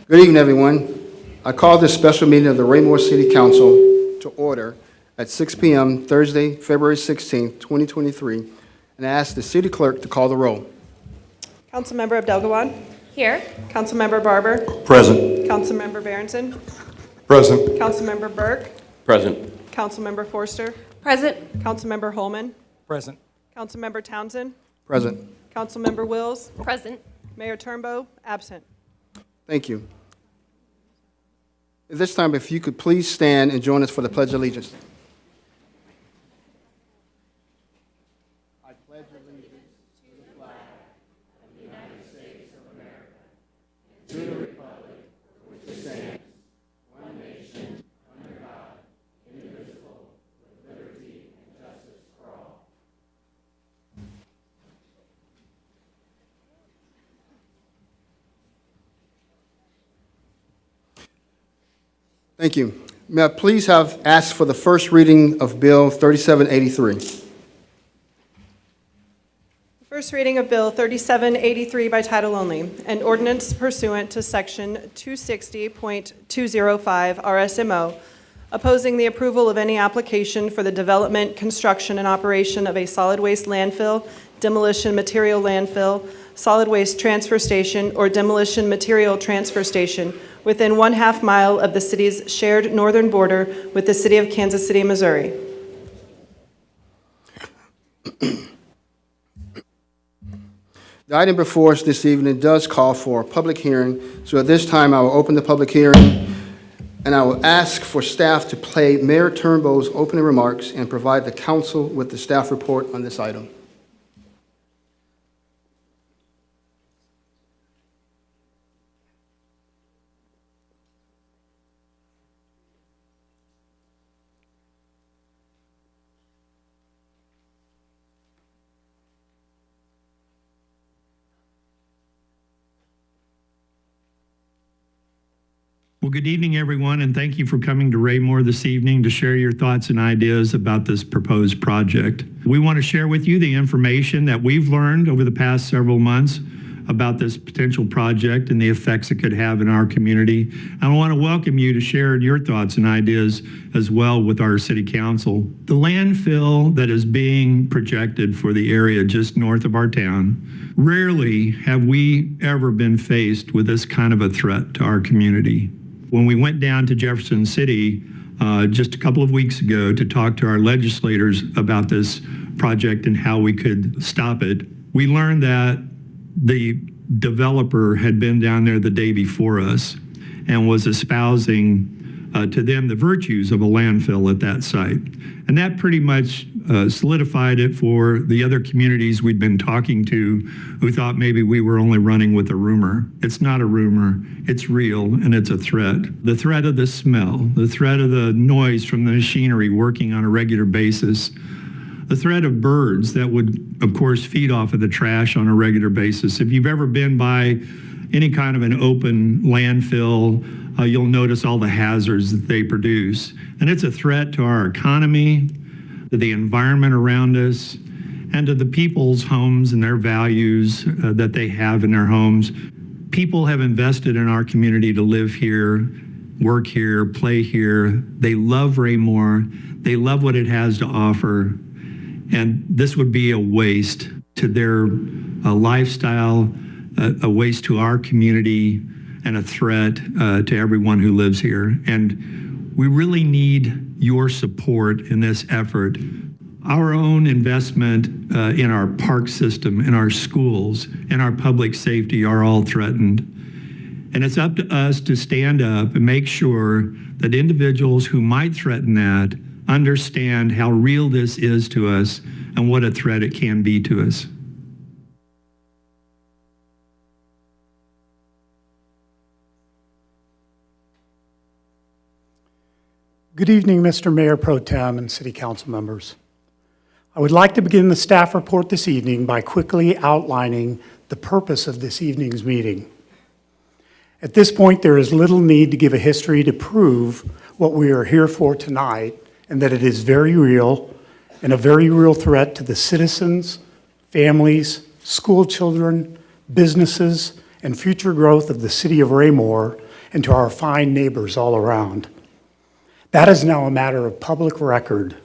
Good evening, everyone. I call this special meeting of the Raymore City Council to order at 6 p.m. Thursday, February 16, 2023, and I ask the city clerk to call the roll. Councilmember Abdelgawad. Here. Councilmember Barber. Present. Councilmember Berenson. Present. Councilmember Burke. Present. Councilmember Forster. Present. Councilmember Holman. Present. Councilmember Townsend. Present. Councilmember Wills. Present. Mayor Turnbow, absent. Thank you. At this time, if you could please stand and join us for the Pledge of Allegiance. I pledge allegiance to the flag of the United States of America, and to the republic for which it stands, one nation, under God, indivisible, with liberty and justice for all. Thank you. May I please have asked for the first reading of Bill 3783? First reading of Bill 3783 by title only, an ordinance pursuant to Section 260.205 RSMO, opposing the approval of any application for the development, construction, and operation of a solid waste landfill, demolition material landfill, solid waste transfer station, or demolition material transfer station within 1/2 mile of the city's shared northern border with the city of Kansas City, Missouri. The item before us this evening does call for a public hearing, so at this time I will open the public hearing and I will ask for staff to play Mayor Turnbow's opening remarks and provide the council with the staff report on this item. Well, good evening, everyone, and thank you for coming to Raymore this evening to share your thoughts and ideas about this proposed project. We want to share with you the information that we've learned over the past several months about this potential project and the effects it could have in our community. And I want to welcome you to share your thoughts and ideas as well with our city council. The landfill that is being projected for the area just north of our town, rarely have we ever been faced with this kind of a threat to our community. When we went down to Jefferson City just a couple of weeks ago to talk to our legislators about this project and how we could stop it, we learned that the developer had been down there the day before us and was espousing to them the virtues of a landfill at that site. And that pretty much solidified it for the other communities we'd been talking to who thought maybe we were only running with a rumor. It's not a rumor, it's real, and it's a threat. The threat of the smell, the threat of the noise from the machinery working on a regular basis, the threat of birds that would, of course, feed off of the trash on a regular basis. If you've ever been by any kind of an open landfill, you'll notice all the hazards that they produce. And it's a threat to our economy, to the environment around us, and to the people's homes and their values that they have in their homes. People have invested in our community to live here, work here, play here. They love Raymore. They love what it has to offer. And this would be a waste to their lifestyle, a waste to our community, and a threat to everyone who lives here. And we really need your support in this effort. Our own investment in our park system, in our schools, and our public safety are all threatened. And it's up to us to stand up and make sure that individuals who might threaten that understand how real this is to us and what a threat it can be to us. Good evening, Mr. Mayor Pro Tem and City Council members. I would like to begin the staff report this evening by quickly outlining the purpose of this evening's meeting. At this point, there is little need to give a history to prove what we are here for tonight, and that it is very real and a very real threat to the citizens, families, school children, businesses, and future growth of the city of Raymore and to our fine neighbors all around. That is now a matter of public record.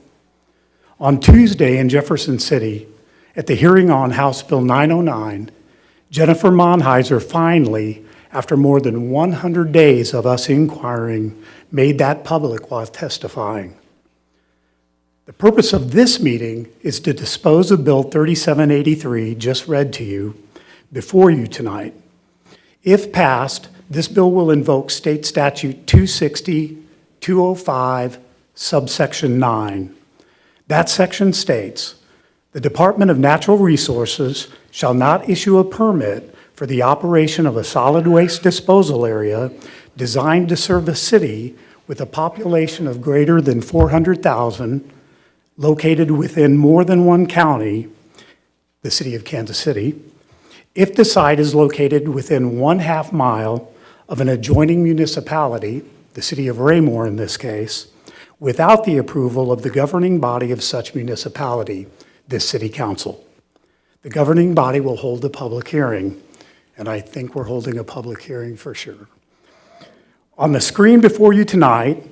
On Tuesday in Jefferson City, at the hearing on House Bill 909, Jennifer Monheiser finally, after more than 100 days of us inquiring, made that public while testifying. The purpose of this meeting is to dispose of Bill 3783, just read to you, before you tonight. If passed, this bill will invoke State Statute 260-205, subsection 9. That section states, "The Department of Natural Resources shall not issue a permit for the operation of a solid waste disposal area designed to serve a city with a population of greater than 400,000, located within more than one county, the city of Kansas City, if the site is located within 1/2 mile of an adjoining municipality, the city of Raymore in this case, without the approval of the governing body of such municipality, this city council." The governing body will hold a public hearing, and I think we're holding a public hearing for sure. On the screen before you tonight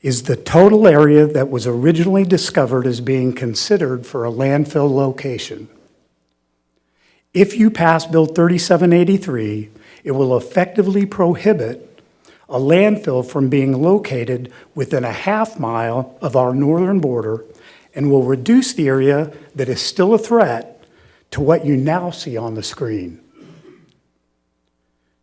is the total area that was originally discovered as being considered for a landfill location. If you pass Bill 3783, it will effectively prohibit a landfill from being located within 1/2 mile of our northern border and will reduce the area that is still a threat to what you now see on the screen.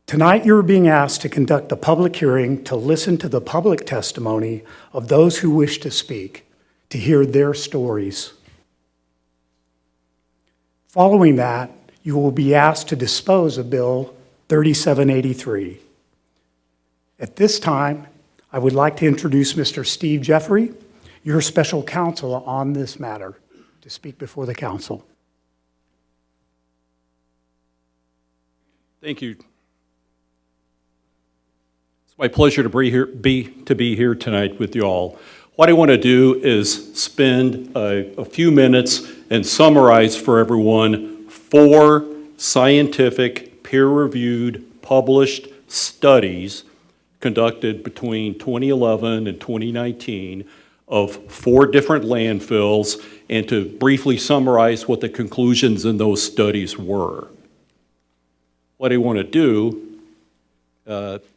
Tonight, you're being asked to conduct a public hearing to listen to the public testimony of those who wish to speak, to hear their stories. Following that, you will be asked to dispose of Bill 3783. At this time, I would like to introduce Mr. Steve Jeffrey, your special counsel on this matter, to speak before the council. Thank you. It's my pleasure to be here tonight with you all. What I want to do is spend a few minutes and summarize for everyone 4 scientific, peer-reviewed, published studies conducted between 2011 and 2019 of 4 different landfills, and to briefly summarize what the conclusions in those studies were. What I want to do,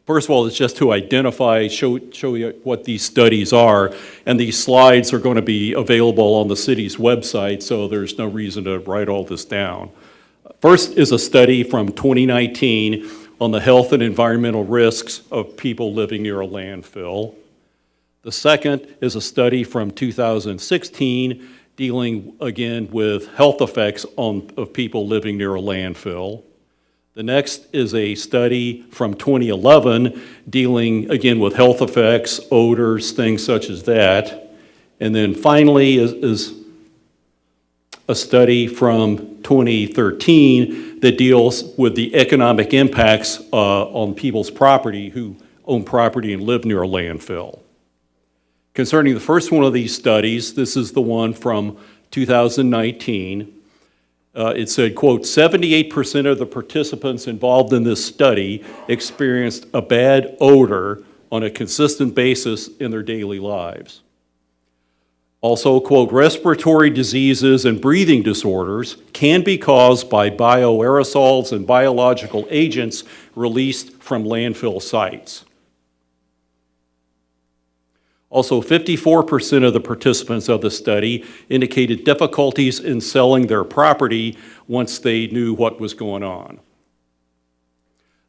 first of all, is just to identify, show you what these studies are, and these slides are going to be available on the city's website, so there's no reason to write all this down. First is a study from 2019 on the health and environmental risks of people living near a landfill. The second is a study from 2016 dealing, again, with health effects of people living near a landfill. The next is a study from 2011 dealing, again, with health effects, odors, things such as that. And then finally is a study from 2013 that deals with the economic impacts on people's property who own property and live near a landfill. Concerning the first one of these studies, this is the one from 2019. It said, quote, 78% of the participants involved in this study experienced a bad odor on a consistent basis in their daily lives. Also, quote, respiratory diseases and breathing disorders can be caused by bioaerosols and biological agents released from landfill sites. Also, 54% of the participants of the study indicated difficulties in selling their property once they knew what was going on.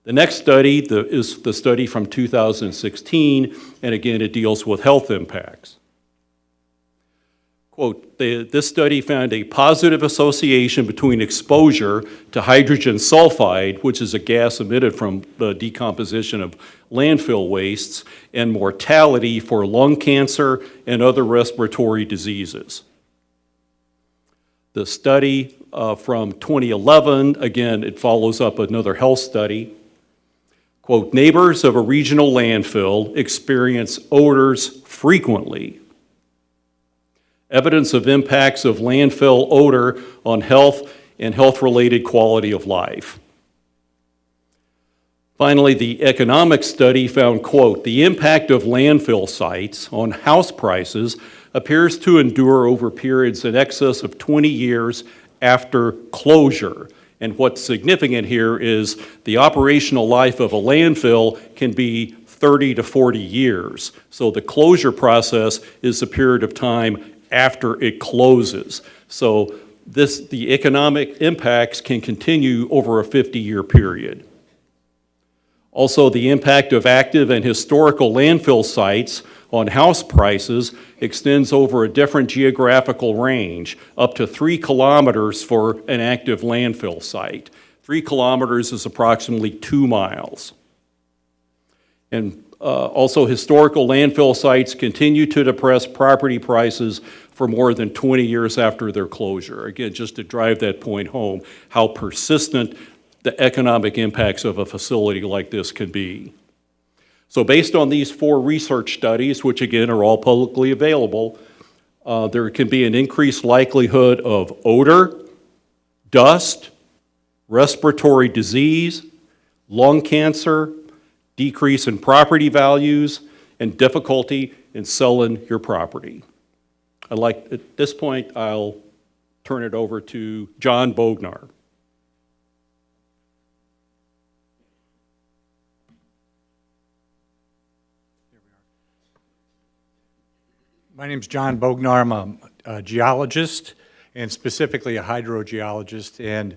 The next study is the study from 2016, and again, it deals with health impacts. Quote, this study found a positive association between exposure to hydrogen sulfide, which is a gas emitted from the decomposition of landfill wastes, and mortality for lung cancer and other respiratory diseases. The study from 2011, again, it follows up another health study. Quote, neighbors of a regional landfill experience odors frequently. Evidence of impacts of landfill odor on health and health-related quality of life. Finally, the economic study found, quote, "The impact of landfill sites on house prices appears to endure over periods in excess of 20 years after closure." And what's significant here is the operational life of a landfill can be 30 to 40 years. So the closure process is a period of time after it closes. So the economic impacts can continue over a 50-year period. Also, the impact of active and historical landfill sites on house prices extends over a different geographical range, up to 3 kilometers for an active landfill site. 3 kilometers is approximately 2 miles. And also, historical landfill sites continue to depress property prices for more than 20 years after their closure. Again, just to drive that point home, how persistent the economic impacts of a facility like this can be. So based on these 4 research studies, which again are all publicly available, there can be an increased likelihood of odor, dust, respiratory disease, lung cancer, decrease in property values, and difficulty in selling your property. At this point, I'll turn it over to John Bognar. My name's John Bognar. I'm a geologist, and specifically a hydrogeologist. And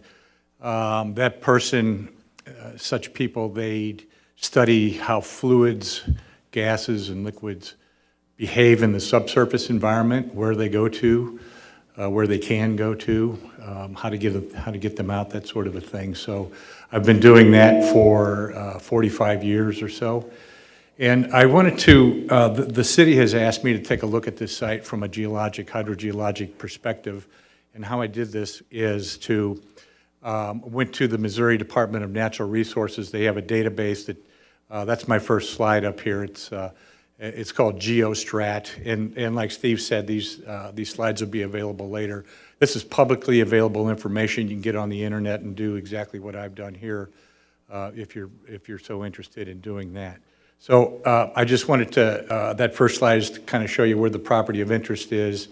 that person, such people, they study how fluids, gases, and liquids behave in the subsurface environment, where they go to, where they can go to, how to get them out, that sort of a thing. So I've been doing that for 45 years or so. And I wanted to, the city has asked me to take a look at this site from a hydrogeologic perspective. And how I did this is to, went to the Missouri Department of Natural Resources. They have a database that, that's my first slide up here. It's called GeoStrat. And like Steve said, these slides will be available later. This is publicly available information. You can get on the internet and do exactly what I've done here if you're so interested in doing that. So I just wanted to, that first slide is to kind of show you where the property of interest is,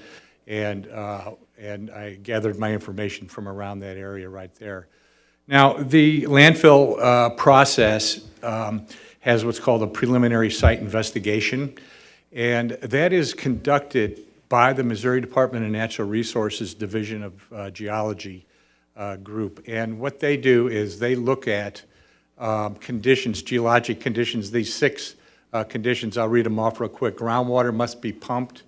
and I gathered my information from around that area right there. Now, the landfill process has what's called a preliminary site investigation, and that is conducted by the Missouri Department of Natural Resources Division of Geology group. And what they do is they look at conditions, geologic conditions, these 6 conditions. I'll read them off real quick. Groundwater must be pumped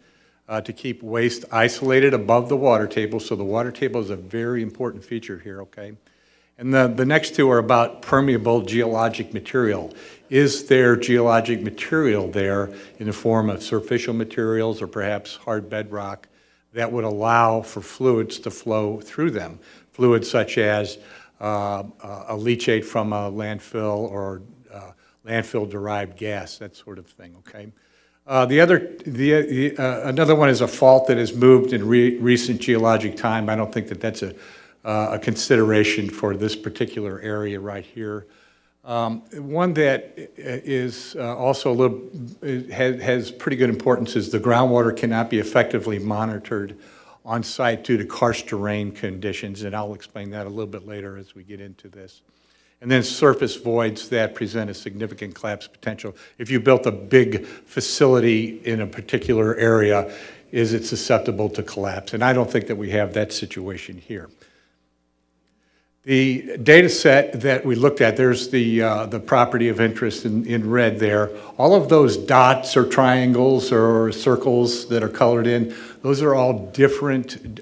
to keep waste isolated above the water table. So the water table is a very important feature here, okay? And the next 2 are about permeable geologic material. Is there geologic material there in the form of surficial materials or perhaps hard bedrock that would allow for fluids to flow through them? Fluids such as a leachate from a landfill or landfill-derived gas, that sort of thing, okay? Another one is a fault that has moved in recent geologic time. I don't think that that's a consideration for this particular area right here. One that is also a little, has pretty good importance is the groundwater cannot be effectively monitored on site due to karst terrain conditions, and I'll explain that a little bit later as we get into this. And then surface voids that present a significant collapse potential. If you built a big facility in a particular area, is it susceptible to collapse? And I don't think that we have that situation here. The data set that we looked at, there's the property of interest in red there. All of those dots or triangles or circles that are colored in, those are all different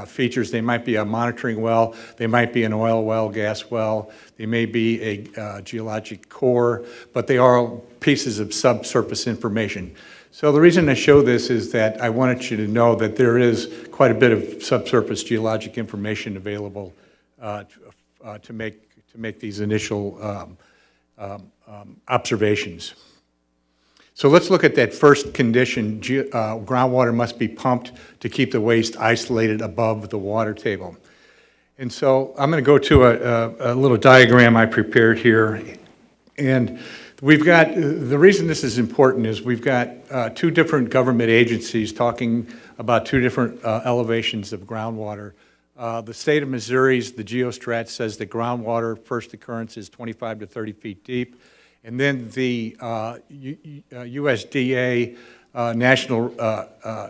features. They might be a monitoring well, they might be an oil well, gas well, they may be a geologic core, but they are all pieces of subsurface information. So the reason I show this is that I wanted you to know that there is quite a bit of subsurface geologic information available to make these initial observations. So let's look at that first condition. Groundwater must be pumped to keep the waste isolated above the water table. And so I'm going to go to a little diagram I prepared here. And we've got, the reason this is important is we've got two different government agencies talking about two different elevations of groundwater. The state of Missouri's, the geostrat says that groundwater first occurrence is 25 to 30 feet deep. And then the USDA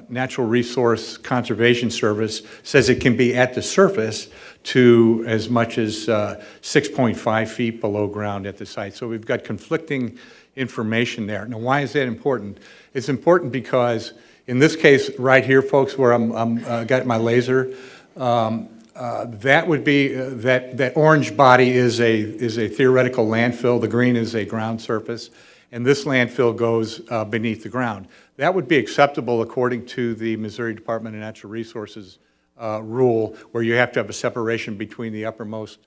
Natural Resource Conservation Service says it can be at the surface to as much as 6.5 feet below ground at the site. So we've got conflicting information there. Now, why is that important? It's important because in this case right here, folks, where I'm got my laser, that would be that orange body is a theoretical landfill. The green is a ground surface, and this landfill goes beneath the ground. That would be acceptable according to the Missouri Department of Natural Resources rule, where you have to have a separation between the uppermost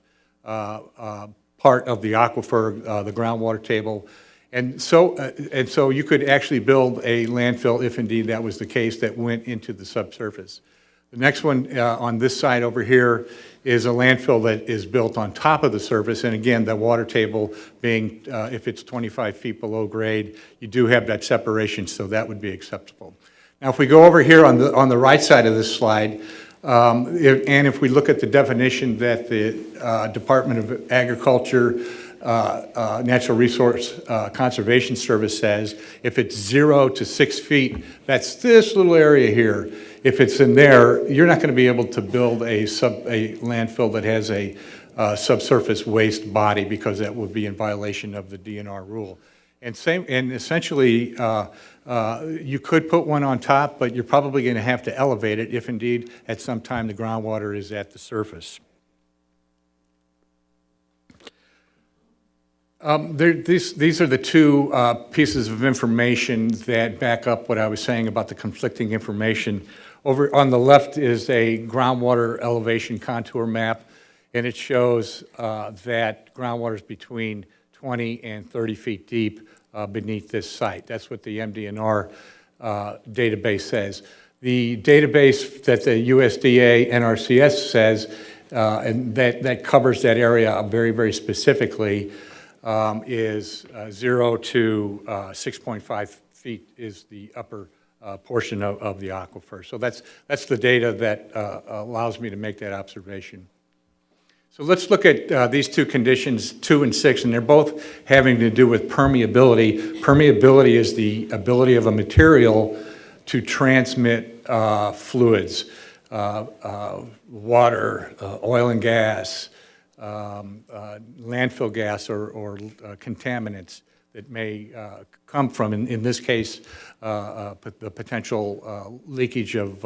part of the aquifer, the groundwater table, and so you could actually build a landfill if indeed that was the case that went into the subsurface. The next one on this side over here is a landfill that is built on top of the surface, and again, the water table being, if it's 25 feet below grade, you do have that separation, so that would be acceptable. Now, if we go over here on the right side of this slide, and if we look at the definition that the Department of Agriculture Natural Resource Conservation Service says, if it's 0 to 6 feet, that's this little area here. If it's in there, you're not going to be able to build a landfill that has a subsurface waste body, because that would be in violation of the DNR rule. And essentially, you could put one on top, but you're probably going to have to elevate it if indeed at some time the groundwater is at the surface. These are the two pieces of information that back up what I was saying about the conflicting information. Over on the left is a groundwater elevation contour map, and it shows that groundwater is between 20 and 30 feet deep beneath this site. That's what the MDNR database says. The database that the USDA NRCS says, and that covers that area very, very specifically, is 0 to 6.5 feet is the upper portion of the aquifer. So that's the data that allows me to make that observation. So let's look at these two conditions, 2 and 6, and they're both having to do with permeability. Permeability is the ability of a material to transmit fluids, water, oil and gas, landfill gas or contaminants that may come from, in this case, the potential leakage of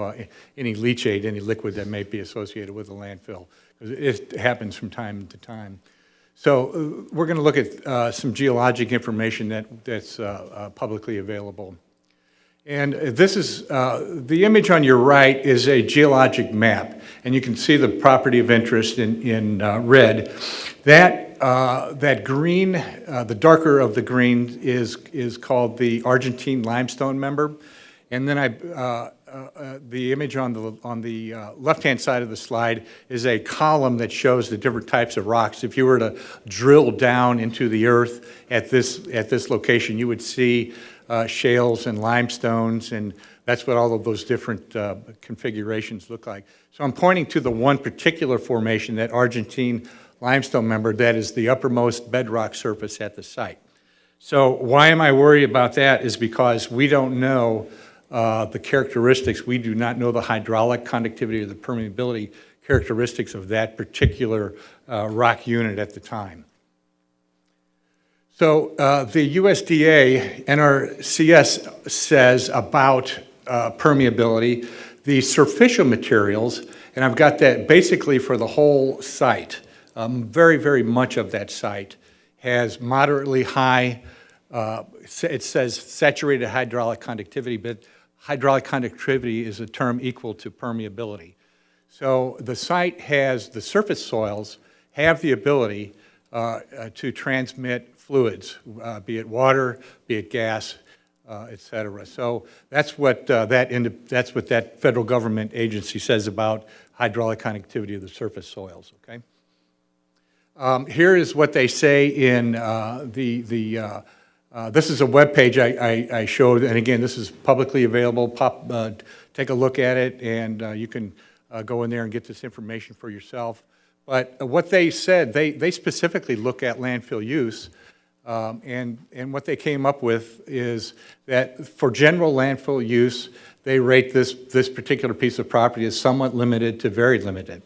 any leachate, any liquid that may be associated with a landfill. It happens from time to time. So we're going to look at some geologic information that's publicly available. And this is, the image on your right is a geologic map, and you can see the property of interest in red. That green, the darker of the green is called the Argentine limestone member. And then the image on the left-hand side of the slide is a column that shows the different types of rocks. If you were to drill down into the earth at this location, you would see shales and limestones, and that's what all of those different configurations look like. So I'm pointing to the one particular formation, that Argentine limestone member, that is the uppermost bedrock surface at the site. So why am I worried about that is because we don't know the characteristics. We do not know the hydraulic conductivity or the permeability characteristics of that particular rock unit at the time. So the USDA NRCS says about permeability, the superficial materials, and I've got that basically for the whole site, very, very much of that site has moderately high, it says saturated hydraulic conductivity, but hydraulic conductivity is a term equal to permeability. So the site has, the surface soils have the ability to transmit fluids, be it water, be it gas, et cetera. So that's what that federal government agency says about hydraulic conductivity of the surface soils, okay? Here is what they say in this is a web page I showed, and again, this is publicly available. Take a look at it, and you can go in there and get this information for yourself. But what they said, they specifically look at landfill use, and what they came up with is that for general landfill use, they rate this particular piece of property as somewhat limited to very limited,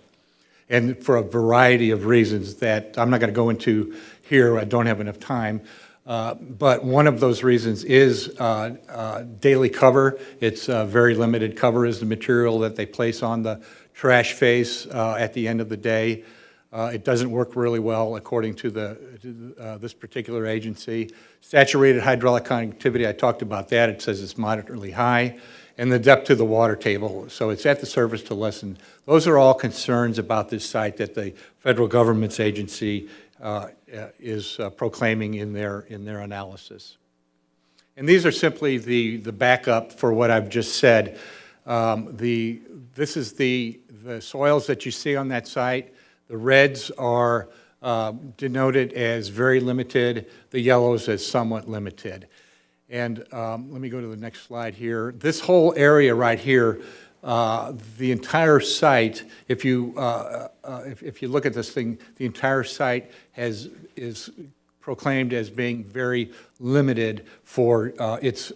and for a variety of reasons that I'm not going to go into here. I don't have enough time. But one of those reasons is daily cover. It's very limited cover is the material that they place on the trash face at the end of the day. It doesn't work really well according to this particular agency. Saturated hydraulic conductivity, I talked about that. It says it's moderately high. And the depth to the water table, so it's at the surface to lessen. Those are all concerns about this site that the federal government's agency is proclaiming in their analysis. And these are simply the backup for what I've just said. This is the soils that you see on that site. The reds are denoted as very limited, the yellows as somewhat limited. And let me go to the next slide here. This whole area right here, the entire site, if you look at this thing, the entire site is proclaimed as being very limited for its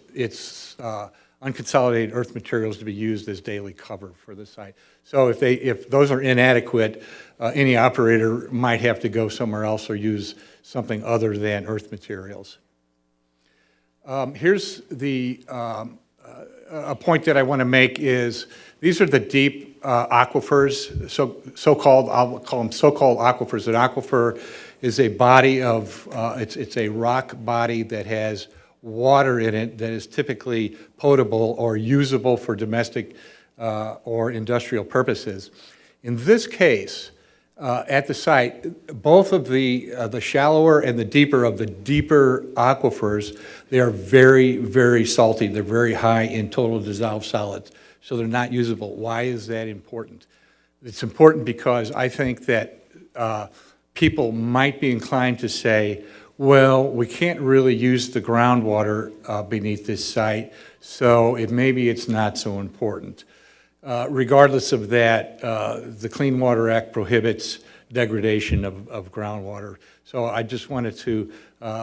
unconsolidated earth materials to be used as daily cover for the site. So if those are inadequate, any operator might have to go somewhere else or use something other than earth materials. Here's a point that I want to make is these are the deep aquifers, so-called, I'll call them so-called aquifers. An aquifer is a body of, it's a rock body that has water in it that is typically potable or usable for domestic or industrial purposes. In this case, at the site, both of the shallower and the deeper of the deeper aquifers, they are very, very salty. They're very high in total dissolved solids, so they're not usable. Why is that important? It's important because I think that people might be inclined to say, well, we can't really use the groundwater beneath this site, so maybe it's not so important. Regardless of that, the Clean Water Act prohibits degradation of groundwater. So I just wanted to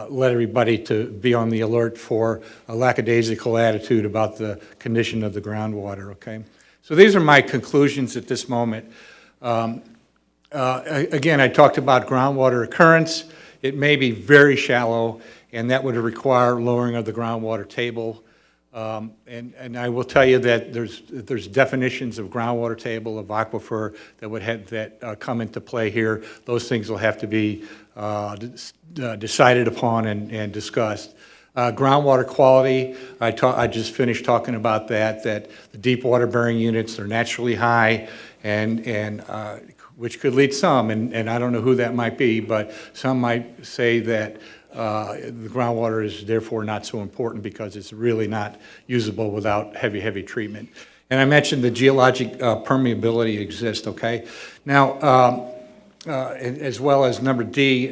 let everybody to be on the alert for a lackadaisical attitude about the condition of the groundwater, okay? So these are my conclusions at this moment. Again, I talked about groundwater occurrence. It may be very shallow, and that would require lowering of the groundwater table. And I will tell you that there's definitions of groundwater table, of aquifer that would have come into play here. Those things will have to be decided upon and discussed. Groundwater quality, I just finished talking about that the deep water bearing units are naturally high and which could lead some, and I don't know who that might be, but some might say that the groundwater is therefore not so important because it's really not usable without heavy treatment. And I mentioned the geologic permeability exists, okay? Now, as well as number D,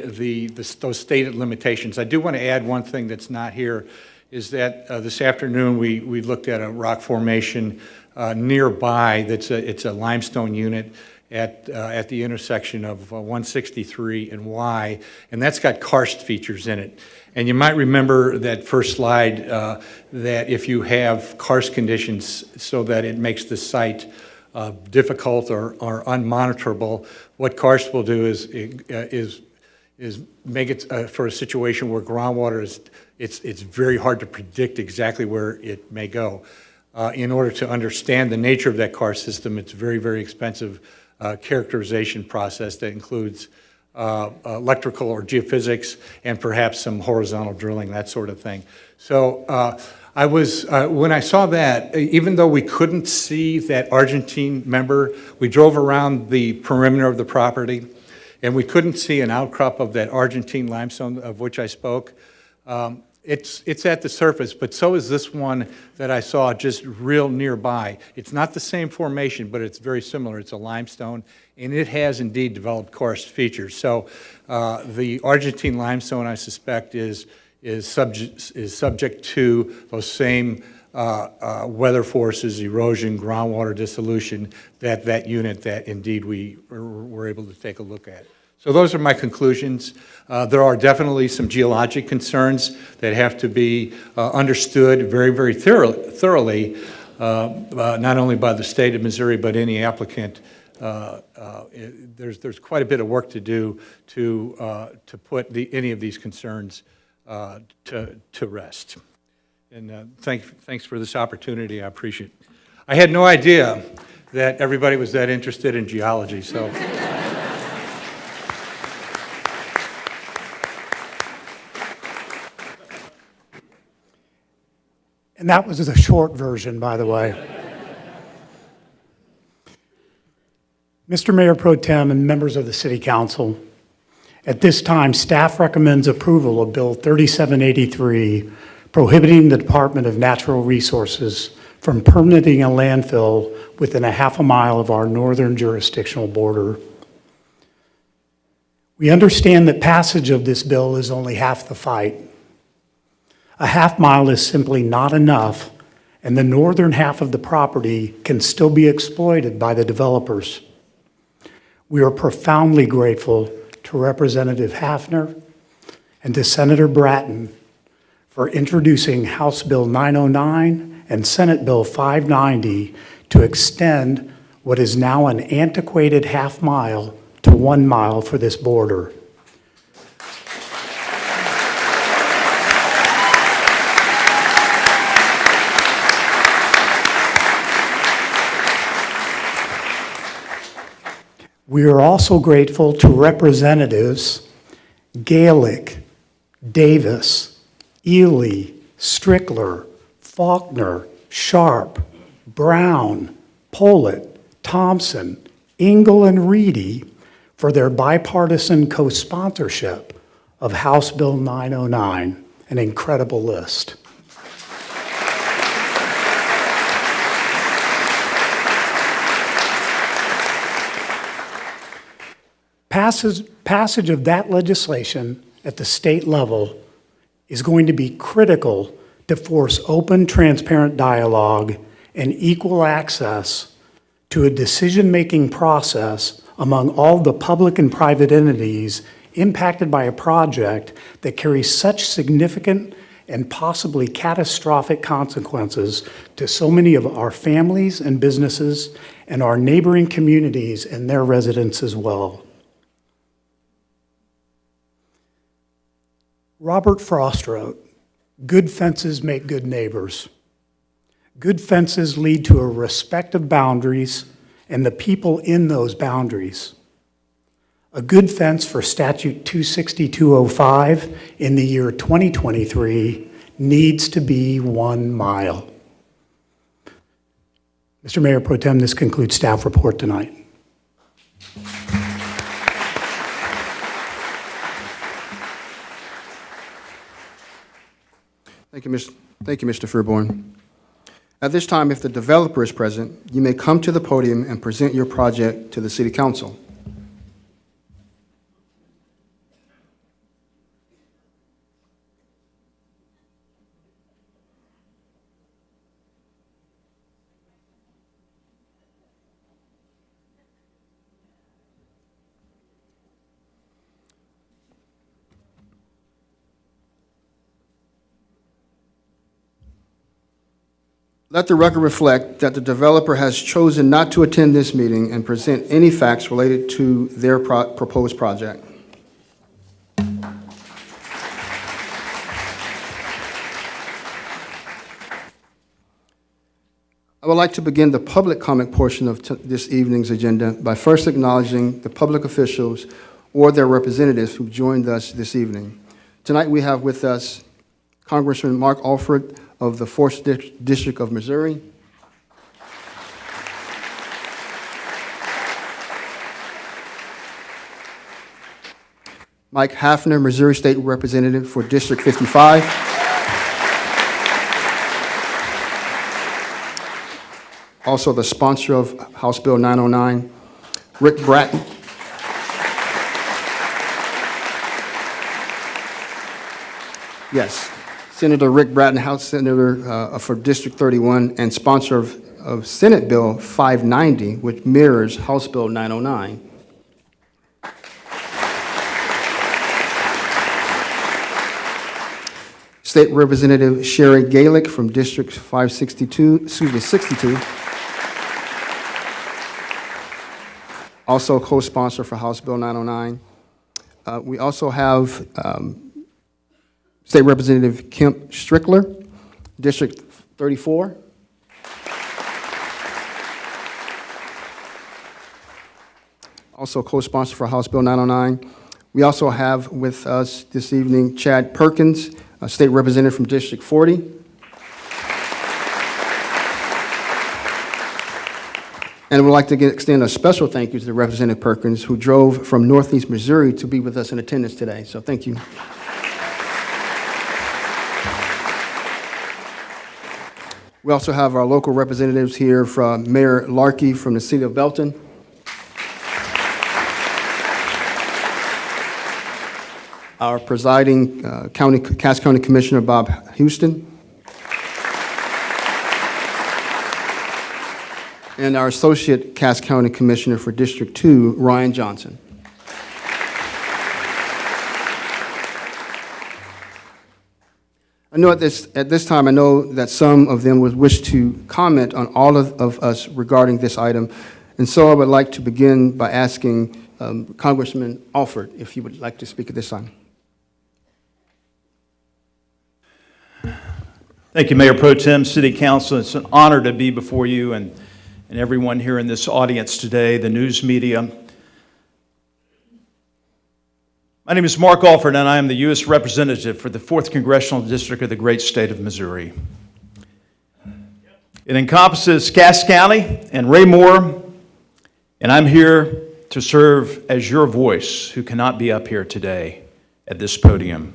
those stated limitations. I do want to add one thing that's not here, is that this afternoon we looked at a rock formation nearby it's a limestone unit at the intersection of 163 and Y, and that's got karst features in it. And you might remember that first slide that if you have karst conditions so that it makes the site difficult or unmonitorable, what karst will do is make it for a situation where groundwater it's very hard to predict exactly where it may go. In order to understand the nature of that karst system, it's very expensive characterization process that includes electrical or geophysics and perhaps some horizontal drilling, that sort of thing. So I was, when I saw that, even though we couldn't see that Argentine member, we drove around the perimeter of the property and we couldn't see an outcrop of that Argentine limestone of which I spoke. It's at the surface, but so is this one that I saw just real nearby. It's not the same formation, but it's very similar. It's a limestone, and it has indeed developed karst features. So the Argentine limestone, I suspect, is subject to those same weather forces, erosion, groundwater dissolution, that unit that indeed we were able to take a look at. So those are my conclusions. There are definitely some geologic concerns that have to be understood very, very thoroughly, not only by the state of Missouri, but any applicant. There's quite a bit of work to do to put any of these concerns to rest. And thanks for this opportunity. I appreciate it. I had no idea that everybody was that interested in geology, so. And that was the short version, by the way. Mr. Mayor Pro Tem and members of the City Council, at this time, staff recommends approval of Bill 3783, prohibiting the Department of Natural Resources from permitting a landfill within a half a mile of our northern jurisdictional border. We understand that passage of this bill is only half the fight. A half mile is simply not enough, and the northern half of the property can still be exploited by the developers. We are profoundly grateful to Representative Hafner and to Senator Bratton for introducing House Bill 909 and Senate Bill 590 to extend what is now an antiquated half mile to 1 mile for this border. We are also grateful to Representatives Gaelic, Davis, Ely, Strickler, Faulkner, Sharp, Brown, Pollitt, Thompson, Engel, and Reedy for their bipartisan co-sponsorship of House Bill 909, an incredible list. Passage of that legislation at the state level is going to be critical to force open, transparent dialogue and equal access to a decision-making process among all the public and private entities impacted by a project that carries such significant and possibly catastrophic consequences to so many of our families and businesses and our neighboring communities and their residents as well. Robert Frost wrote, "Good fences make good neighbors. Good fences lead to a respect of boundaries and the people in those boundaries. A good fence for Statute 26205 in the year 2023 needs to be 1 mile." Mr. Mayor Pro Tem, this concludes staff report tonight. Thank you, Mr. Freeborn. At this time, if the developer is present, you may come to the podium and present your project to the City Council. Let the record reflect that the developer has chosen not to attend this meeting and present any facts related to their proposed project. I would like to begin the public comment portion of this evening's agenda by first acknowledging the public officials or their representatives who joined us this evening. Tonight we have with us Congressman Mark Alford of the 4th District of Missouri, Mike Hafner, Missouri State Representative for District 55, Also the sponsor of House Bill 909, Rick Bratton. Yes, Senator Rick Bratton, House Senator for District 31, and sponsor of Senate Bill 590, which mirrors House Bill 909. State Representative Sherry Galick from District 62. Also co-sponsor for House Bill 909. We also have State Representative Kemp Strickler, District 34. Also co-sponsor for House Bill 909. We also have with us this evening Chad Perkins, a State Representative from District 40. And we'd like to extend a special thank you to Representative Perkins, who drove from Northeast Missouri to be with us in attendance today. So thank you. We also have our local representatives here from Mayor Larkey from the City of Belton. Our presiding Cass County Commissioner, Bob Houston. And our Associate Cass County Commissioner for District 2, Ryan Johnson. I know at this time, I know that some of them would wish to comment on all of us regarding this item. And so I would like to begin by asking Congressman Alford if he would like to speak at this time. Thank you, Mayor Pro Tem, City Council. It's an honor to be before you and everyone here in this audience today, the news media. My name is Mark Alford, and I am the U.S. Representative for the 4th Congressional District of the great state of Missouri. It encompasses Cass County and Raymore, and I'm here to serve as your voice who cannot be up here today at this podium.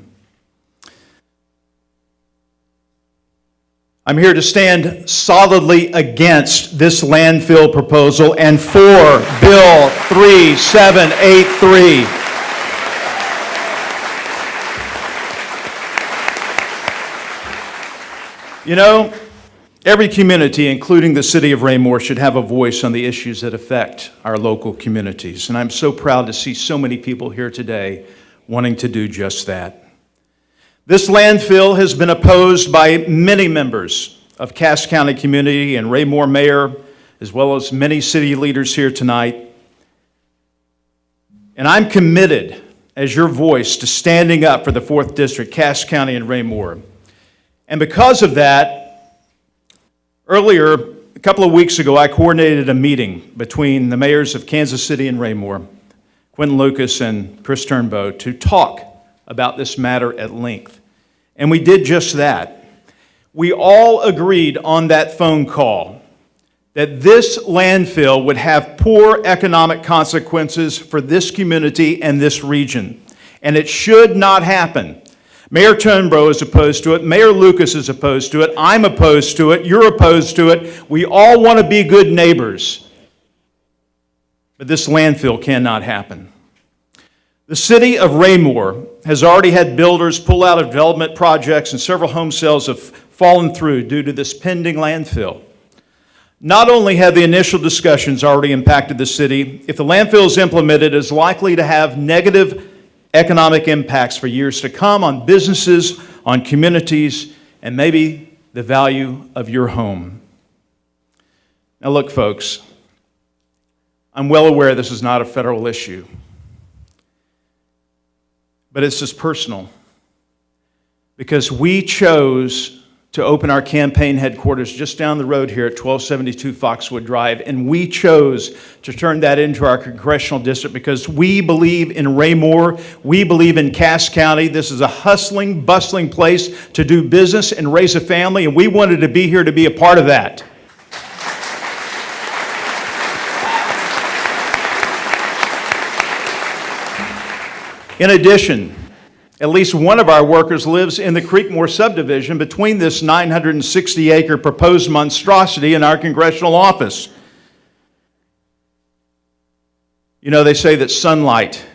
I'm here to stand solidly against this landfill proposal and for Bill 3783. You know, every community, including the city of Raymore, should have a voice on the issues that affect our local communities. And I'm so proud to see so many people here today wanting to do just that. This landfill has been opposed by many members of Cass County community and Raymore Mayor, as well as many city leaders here tonight. And I'm committed as your voice to standing up for the 4th District, Cass County and Raymore. And because of that, earlier, a couple of weeks ago, I coordinated a meeting between the mayors of Kansas City and Raymore, Quentin Lucas and Chris Turnbow, to talk about this matter at length. And we did just that. We all agreed on that phone call that this landfill would have poor economic consequences for this community and this region. And it should not happen. Mayor Turnbow is opposed to it. Mayor Lucas is opposed to it. I'm opposed to it. You're opposed to it. We all want to be good neighbors. But this landfill cannot happen. The city of Raymore has already had builders pull out of development projects, and several home sales have fallen through due to this pending landfill. Not only have the initial discussions already impacted the city, if the landfill is implemented, it is likely to have negative economic impacts for years to come on businesses, on communities, and maybe the value of your home. Now look, folks, I'm well aware this is not a federal issue. But it's just personal, because we chose to open our campaign headquarters just down the road here at 1272 Foxwood Drive, and we chose to turn that into our congressional district because we believe in Raymore, we believe in Cass County. This is a hustling, bustling place to do business and raise a family, and we wanted to be here to be a part of that. In addition, At least one of our workers lives in the Creekmore subdivision between this 960-acre proposed monstrosity and our congressional office. You know, they say that sunlight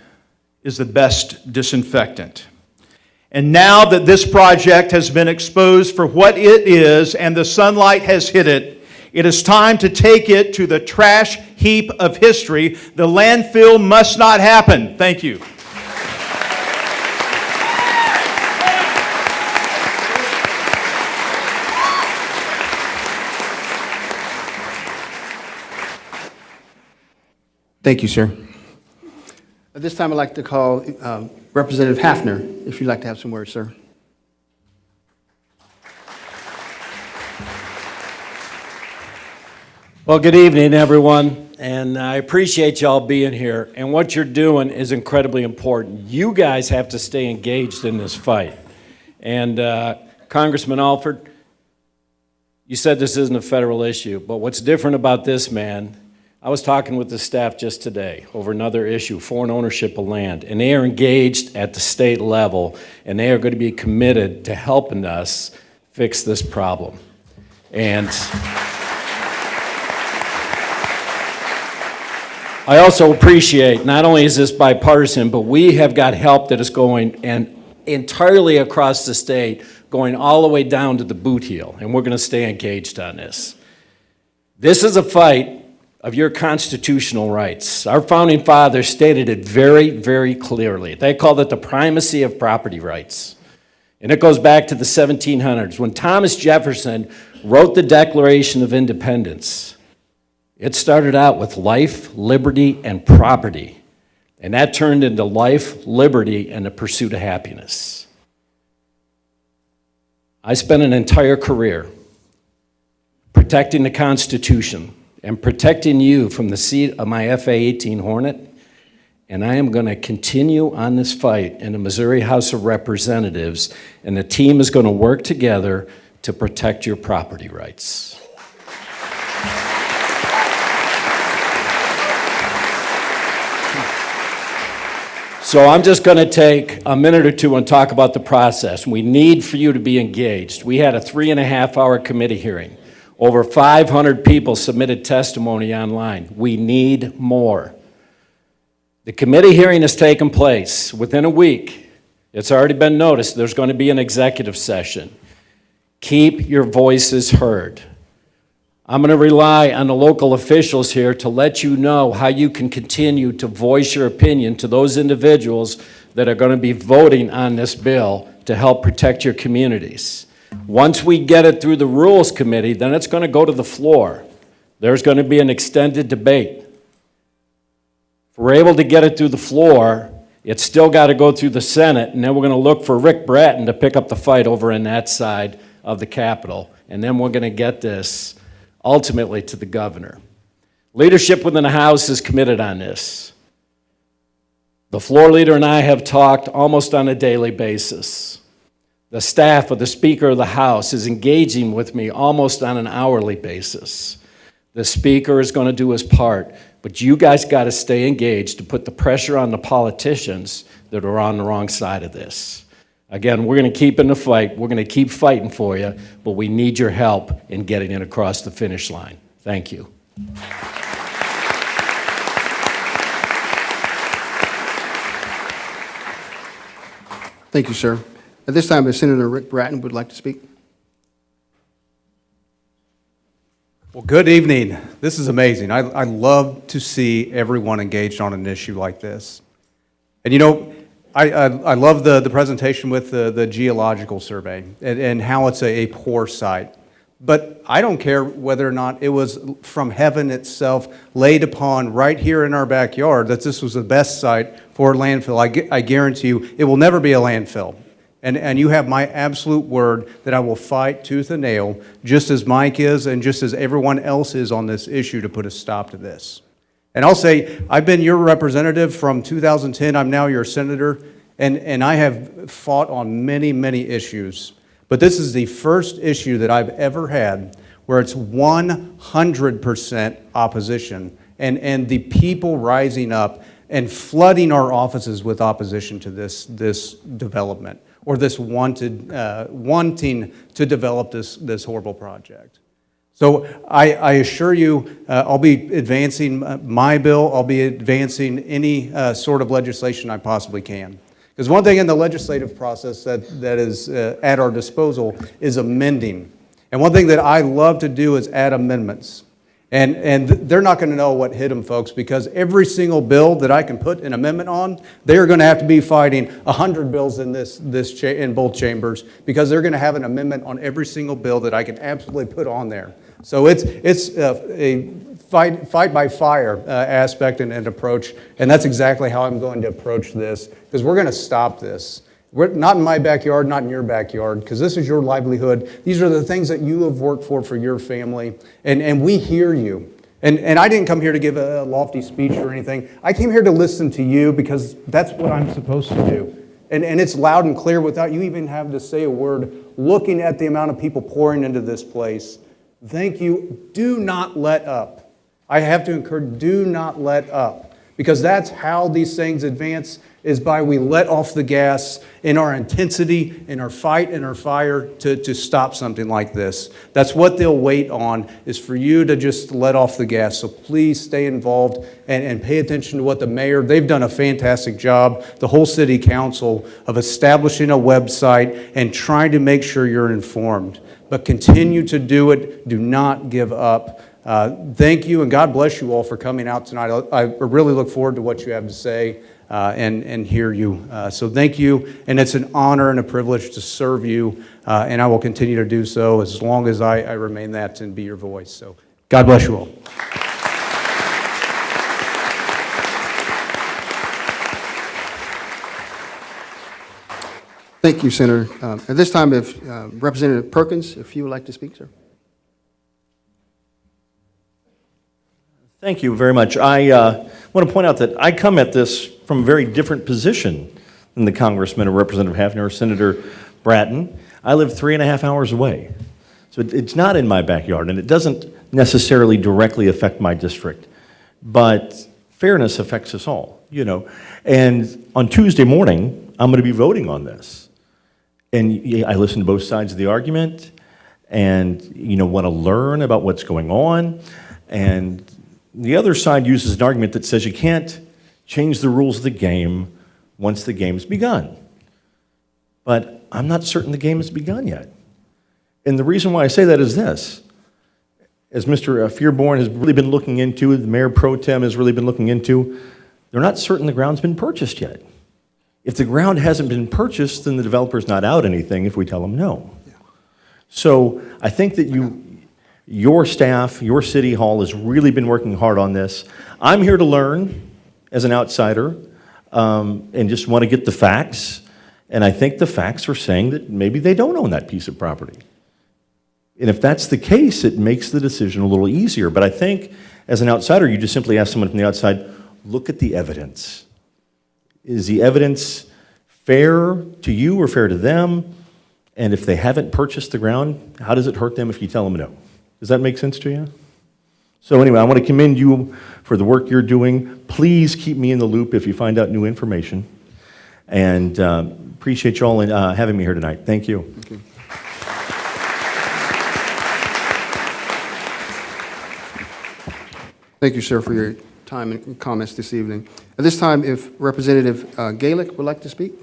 is the best disinfectant. And now that this project has been exposed for what it is and the sunlight has hit it, it is time to take it to the trash heap of history. The landfill must not happen. Thank you. Thank you, sir. At this time, I'd like to call Representative Hafner, if you'd like to have some words, sir. Well, good evening, everyone, and I appreciate y'all being here. And what you're doing is incredibly important. You guys have to stay engaged in this fight. And Congressman Alford, you said this isn't a federal issue, but what's different about this, man, I was talking with the staff just today over another issue, foreign ownership of land, and they are engaged at the state level, and they are going to be committed to helping us fix this problem. And I also appreciate, not only is this bipartisan, but we have got help that is going and entirely across the state, going all the way down to the boot heel, and we're going to stay engaged on this. This is a fight of your constitutional rights. Our founding fathers stated it very, very clearly. They called it the primacy of property rights. And it goes back to the 1700s. When Thomas Jefferson wrote the Declaration of Independence, it started out with life, liberty, and property. And that turned into life, liberty, and the pursuit of happiness. I spent an entire career protecting the Constitution and protecting you from the seat of my FA-18 Hornet, and I am going to continue on this fight in the Missouri House of Representatives, and the team is going to work together to protect your property rights. So I'm just going to take a minute or two and talk about the process. We need for you to be engaged. We had a 3.5-hour committee hearing. Over 500 people submitted testimony online. We need more. The committee hearing has taken place within a week. It's already been noticed. There's going to be an executive session. Keep your voices heard. I'm going to rely on the local officials here to let you know how you can continue to voice your opinion to those individuals that are going to be voting on this bill to help protect your communities. Once we get it through the Rules Committee, then it's going to go to the floor. There's going to be an extended debate. If we're able to get it through the floor, it's still got to go through the Senate, and then we're going to look for Rick Bratton to pick up the fight over in that side of the Capitol, and then we're going to get this ultimately to the governor. Leadership within the House is committed on this. The floor leader and I have talked almost on a daily basis. The staff of the Speaker of the House is engaging with me almost on an hourly basis. The Speaker is going to do his part, but you guys got to stay engaged to put the pressure on the politicians that are on the wrong side of this. Again, we're going to keep in the fight. We're going to keep fighting for you, but we need your help in getting it across the finish line. Thank you. Thank you, sir. At this time, Senator Rick Bratton would like to speak. Well, good evening. This is amazing. I love to see everyone engaged on an issue like this. And you know, I love the presentation with the geological survey and how it's a poor site. But I don't care whether or not it was from heaven itself laid upon right here in our backyard that this was the best site for a landfill. I guarantee you it will never be a landfill. And you have my absolute word that I will fight tooth and nail, just as Mike is and just as everyone else is on this issue, to put a stop to this. And I'll say, I've been your representative from 2010. I'm now your senator, and I have fought on many, many issues. But this is the first issue that I've ever had where it's 100% opposition, and the people rising up and flooding our offices with opposition to this development, or this wanting to develop this horrible project. So I assure you, I'll be advancing my bill. I'll be advancing any sort of legislation I possibly can. Because one thing in the legislative process that is at our disposal is amending. And one thing that I love to do is add amendments. And they're not going to know what hit them, folks, because every single bill that I can put an amendment on, they're going to have to be fighting 100 bills in in both chambers, because they're going to have an amendment on every single bill that I can absolutely put on there. So it's a fight by fire aspect and approach, and that's exactly how I'm going to approach this, because we're going to stop this. We're not in my backyard, not in your backyard, because this is your livelihood. These are the things that you have worked for your family, and we hear you. And I didn't come here to give a lofty speech or anything. I came here to listen to you, because that's what I'm supposed to do. And it's loud and clear without you even having to say a word, looking at the amount of people pouring into this place. Thank you. Do not let up. I have to encourage, do not let up, because that's how these things advance, is by we let off the gas in our intensity, in our fight, in our fire to stop something like this. That's what they'll wait on, is for you to just let off the gas. So please stay involved and pay attention to what the mayor, they've done a fantastic job, the whole city council, of establishing a website and trying to make sure you're informed. But continue to do it. Do not give up. Thank you, and God bless you all for coming out tonight. I really look forward to what you have to say and hear you. So thank you, and it's an honor and a privilege to serve you, and I will continue to do so as long as I remain that and be your voice. So God bless you all. Thank you, Senator. At this time, if Representative Perkins, if you would like to speak, sir. Thank you very much. I want to point out that I come at this from a very different position than the Congressman or Representative Hafner or Senator Bratton. I live 3.5 hours away. So it's not in my backyard, and it doesn't necessarily directly affect my district. But fairness affects us all, you know. And on Tuesday morning, I'm going to be voting on this. And I listen to both sides of the argument and, you know, want to learn about what's going on. And the other side uses an argument that says you can't change the rules of the game once the game's begun. But I'm not certain the game has begun yet. And the reason why I say that is this. As Mr. Fearborn has really been looking into, the Mayor Pro Tem has really been looking into, they're not certain the ground's been purchased yet. If the ground hasn't been purchased, then the developer's not out anything if we tell them no. Yeah. So I think that your staff, your city hall has really been working hard on this. I'm here to learn as an outsider and just want to get the facts. And I think the facts are saying that maybe they don't own that piece of property. And if that's the case, it makes the decision a little easier. But I think as an outsider, you just simply ask someone from the outside, look at the evidence. Is the evidence fair to you or fair to them? And if they haven't purchased the ground, how does it hurt them if you tell them no? Does that make sense to you? So anyway, I want to commend you for the work you're doing. Please keep me in the loop if you find out new information. And appreciate you all having me here tonight. Thank you. Thank you. Thank you, sir, for your time and comments this evening. At this time, if Representative Galick would like to speak.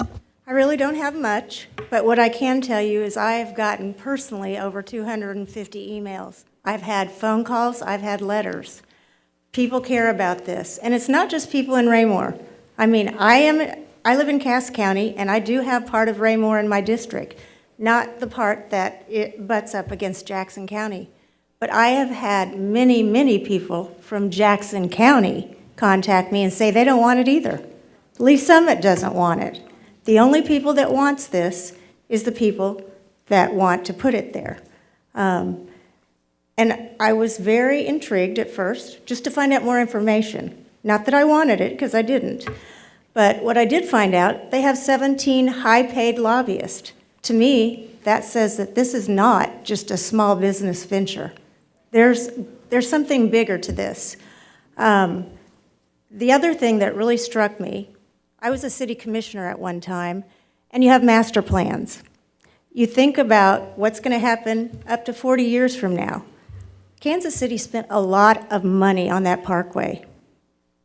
I really don't have much, but what I can tell you is I have gotten personally over 250 emails. I've had phone calls, I've had letters. People care about this, and it's not just people in Raymore. I mean, I live in Cass County, and I do have part of Raymore in my district, not the part that it butts up against Jackson County. But I have had many, many people from Jackson County contact me and say they don't want it either. Lee Summit doesn't want it. The only people that wants this is the people that want to put it there. And I was very intrigued at first just to find out more information. Not that I wanted it, because I didn't. But what I did find out, they have 17 high-paid lobbyists. To me, that says that this is not just a small business venture. There's there's something bigger to this. The other thing that really struck me, I was a city commissioner at one time, and you have master plans. You think about what's going to happen up to 40 years from now. Kansas City spent a lot of money on that parkway.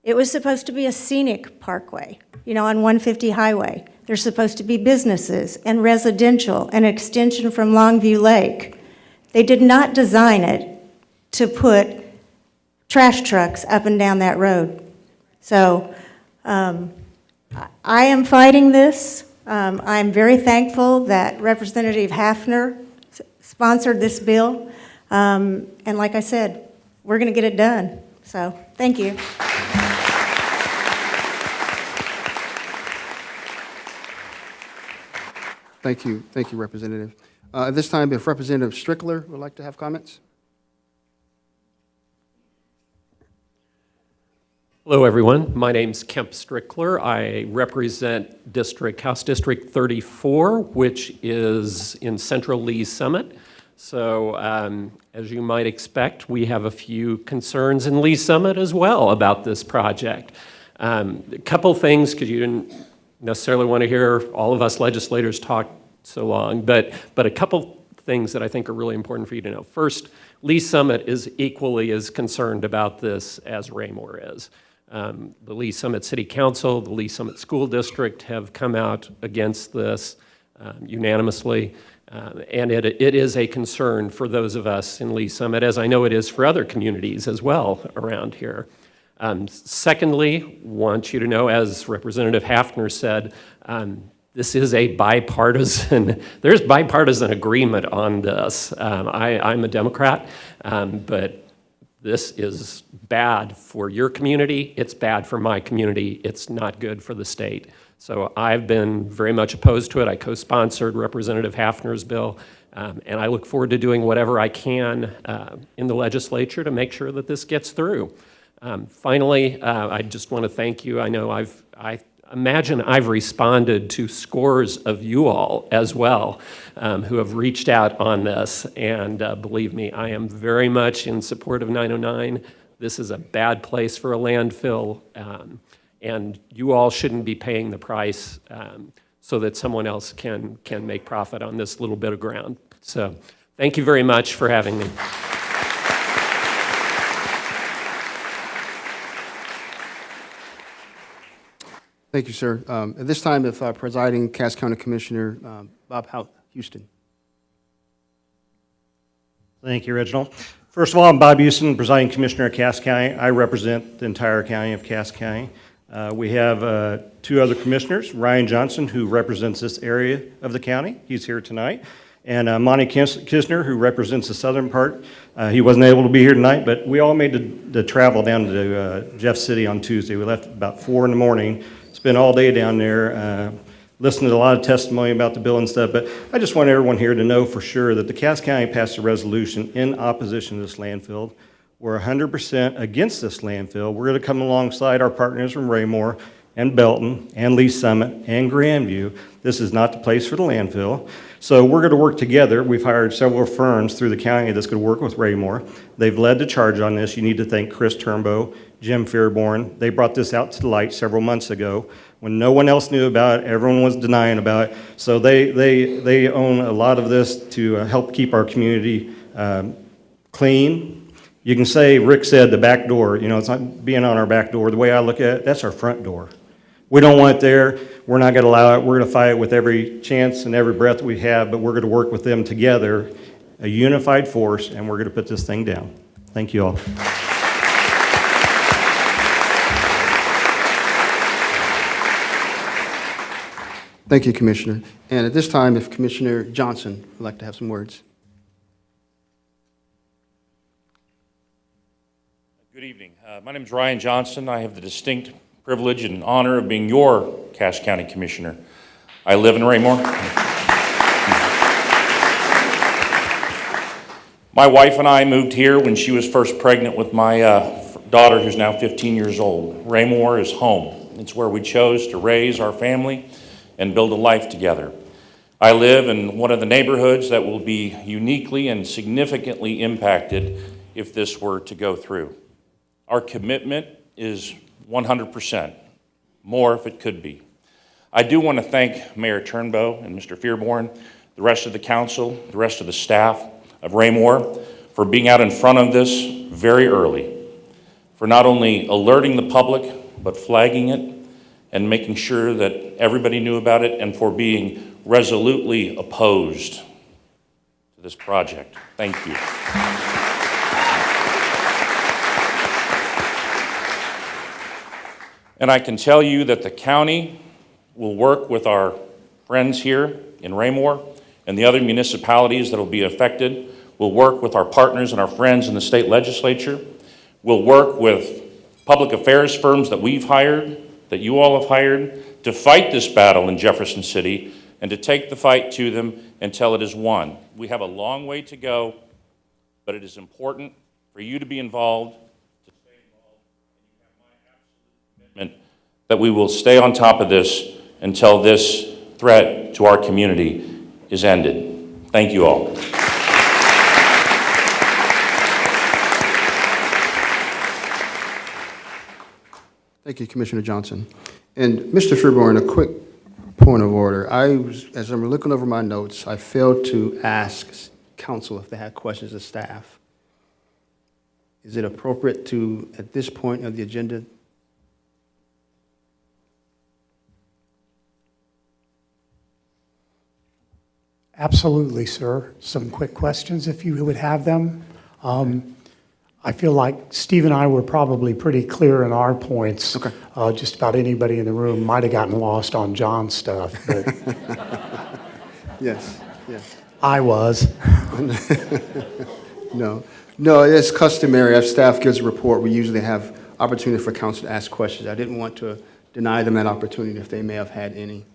It was supposed to be a scenic parkway, you know, on 150 Highway. There's supposed to be businesses and residential, and extension from Longview Lake. They did not design it to put trash trucks up and down that road. So I am fighting this. I'm very thankful that Representative Hafner sponsored this bill. And like I said, we're going to get it done. So thank you. Thank you, Representative. At this time, if Representative Strickler would like to have comments? Hello, everyone. My name's Kemp Strickler. I represent House District 34, which is in central Lee's Summit. So, as you might expect, we have a few concerns in Lee's Summit as well about this project. A couple things, because you didn't necessarily want to hear all of us legislators talk so long, but a couple things that I think are really important for you to know. First, Lee's Summit is equally as concerned about this as Raymore is. The Lee's Summit City Council, the Lee's Summit School District have come out against this unanimously, and it is a concern for those of us in Lee's Summit, as I know it is for other communities as well around here. Secondly, want you to know, as Representative Hafner said, this is a bipartisan, there's bipartisan agreement on this. I'm a Democrat, but this is bad for your community, it's bad for my community, it's not good for the state. So I've been very much opposed to it. I co-sponsored Representative Hafner's bill, and I look forward to doing whatever I can in the legislature to make sure that this gets through. Finally, I just want to thank you. I know I imagine I've responded to scores of you all as well who have reached out on this, and believe me, I am very much in support of 909. This is a bad place for a landfill, and you all shouldn't be paying the price so that someone else can make profit on this little bit of ground. So thank you very much for having me. Thank you, sir. At this time, if Presiding Cass County Commissioner Bob Houston. Thank you, Reginald. First of all, I'm Bob Houston, Presiding Commissioner of Cass County. I represent the entire county of Cass County. We have two other commissioners, Ryan Johnson, who represents this area of the county. He's here tonight. And Monty Kisner, who represents the southern part. He wasn't able to be here tonight, but we all made the travel down to Jeff City on Tuesday. We left about 4 in the morning, spent all day down there, listened to a lot of testimony about the bill and stuff, but I just want everyone here to know for sure that the Cass County passed a resolution in opposition to this landfill. We're 100% against this landfill. We're going to come alongside our partners from Raymore and Belton and Lee's Summit and Grandview. This is not the place for the landfill. So we're going to work together. We've hired several firms through the county that's going to work with Raymore. They've led the charge on this. You need to thank Chris Turnbow, Jim Fairborn. They brought this out to the light several months ago when no one else knew about it. Everyone was denying about it. So they own a lot of this to help keep our community clean. You can say, Rick said, the back door. You know, it's not being on our back door. The way I look at it, that's our front door. We don't want it there. We're not going to allow it. We're going to fight it with every chance and every breath we have, but we're going to work with them together, a unified force, and we're going to put this thing down. Thank you all. Thank you, Commissioner. And at this time, if Commissioner Johnson would like to have some words. Good evening. My name is Ryan Johnson. I have the distinct privilege and honor of being your Cass County Commissioner. I live in Raymore. My wife and I moved here when she was first pregnant with my daughter, who's now 15 years old. Raymore is home. It's where we chose to raise our family and build a life together. I live in one of the neighborhoods that will be uniquely and significantly impacted if this were to go through. Our commitment is 100%, more if it could be. I do want to thank Mayor Turnbow and Mr. Fearborn, the rest of the council, the rest of the staff of Raymore for being out in front of this very early, for not only alerting the public, but flagging it and making sure that everybody knew about it, and for being resolutely opposed to this project. Thank you. And I can tell you that the county will work with our friends here in Raymore and the other municipalities that will be affected. We'll work with our partners and our friends in the state legislature. We'll work with public affairs firms that we've hired, that you all have hired, to fight this battle in Jefferson City and to take the fight to them until it is won. We have a long way to go, but it is important for you to be involved, to stay involved, and you have my absolute commitment that we will stay on top of this until this threat to our community is ended. Thank you all. Thank you, Commissioner Johnson. And Mr. Fearborn, a quick point of order. As I'm looking over my notes, I failed to ask council if they had questions of staff. Is it appropriate to, at this point of the agenda? Absolutely, sir. Some quick questions, if you would have them. I feel like Steve and I were probably pretty clear in our points. Okay. Just about anybody in the room might have gotten lost on John's stuff, but Yes. I was. No, it's customary. As staff gives a report, we usually have opportunity for council to ask questions. I didn't want to deny them that opportunity if they may have had any.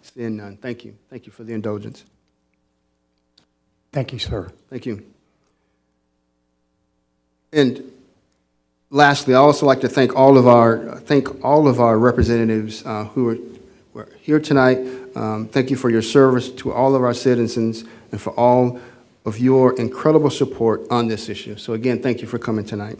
Seeing none. Thank you. Thank you for the indulgence. Thank you, sir. Thank you. And lastly, I also like to thank all of our representatives who were here tonight. Thank you for your service to all of our citizens and for all of your incredible support on this issue. So again, thank you for coming tonight.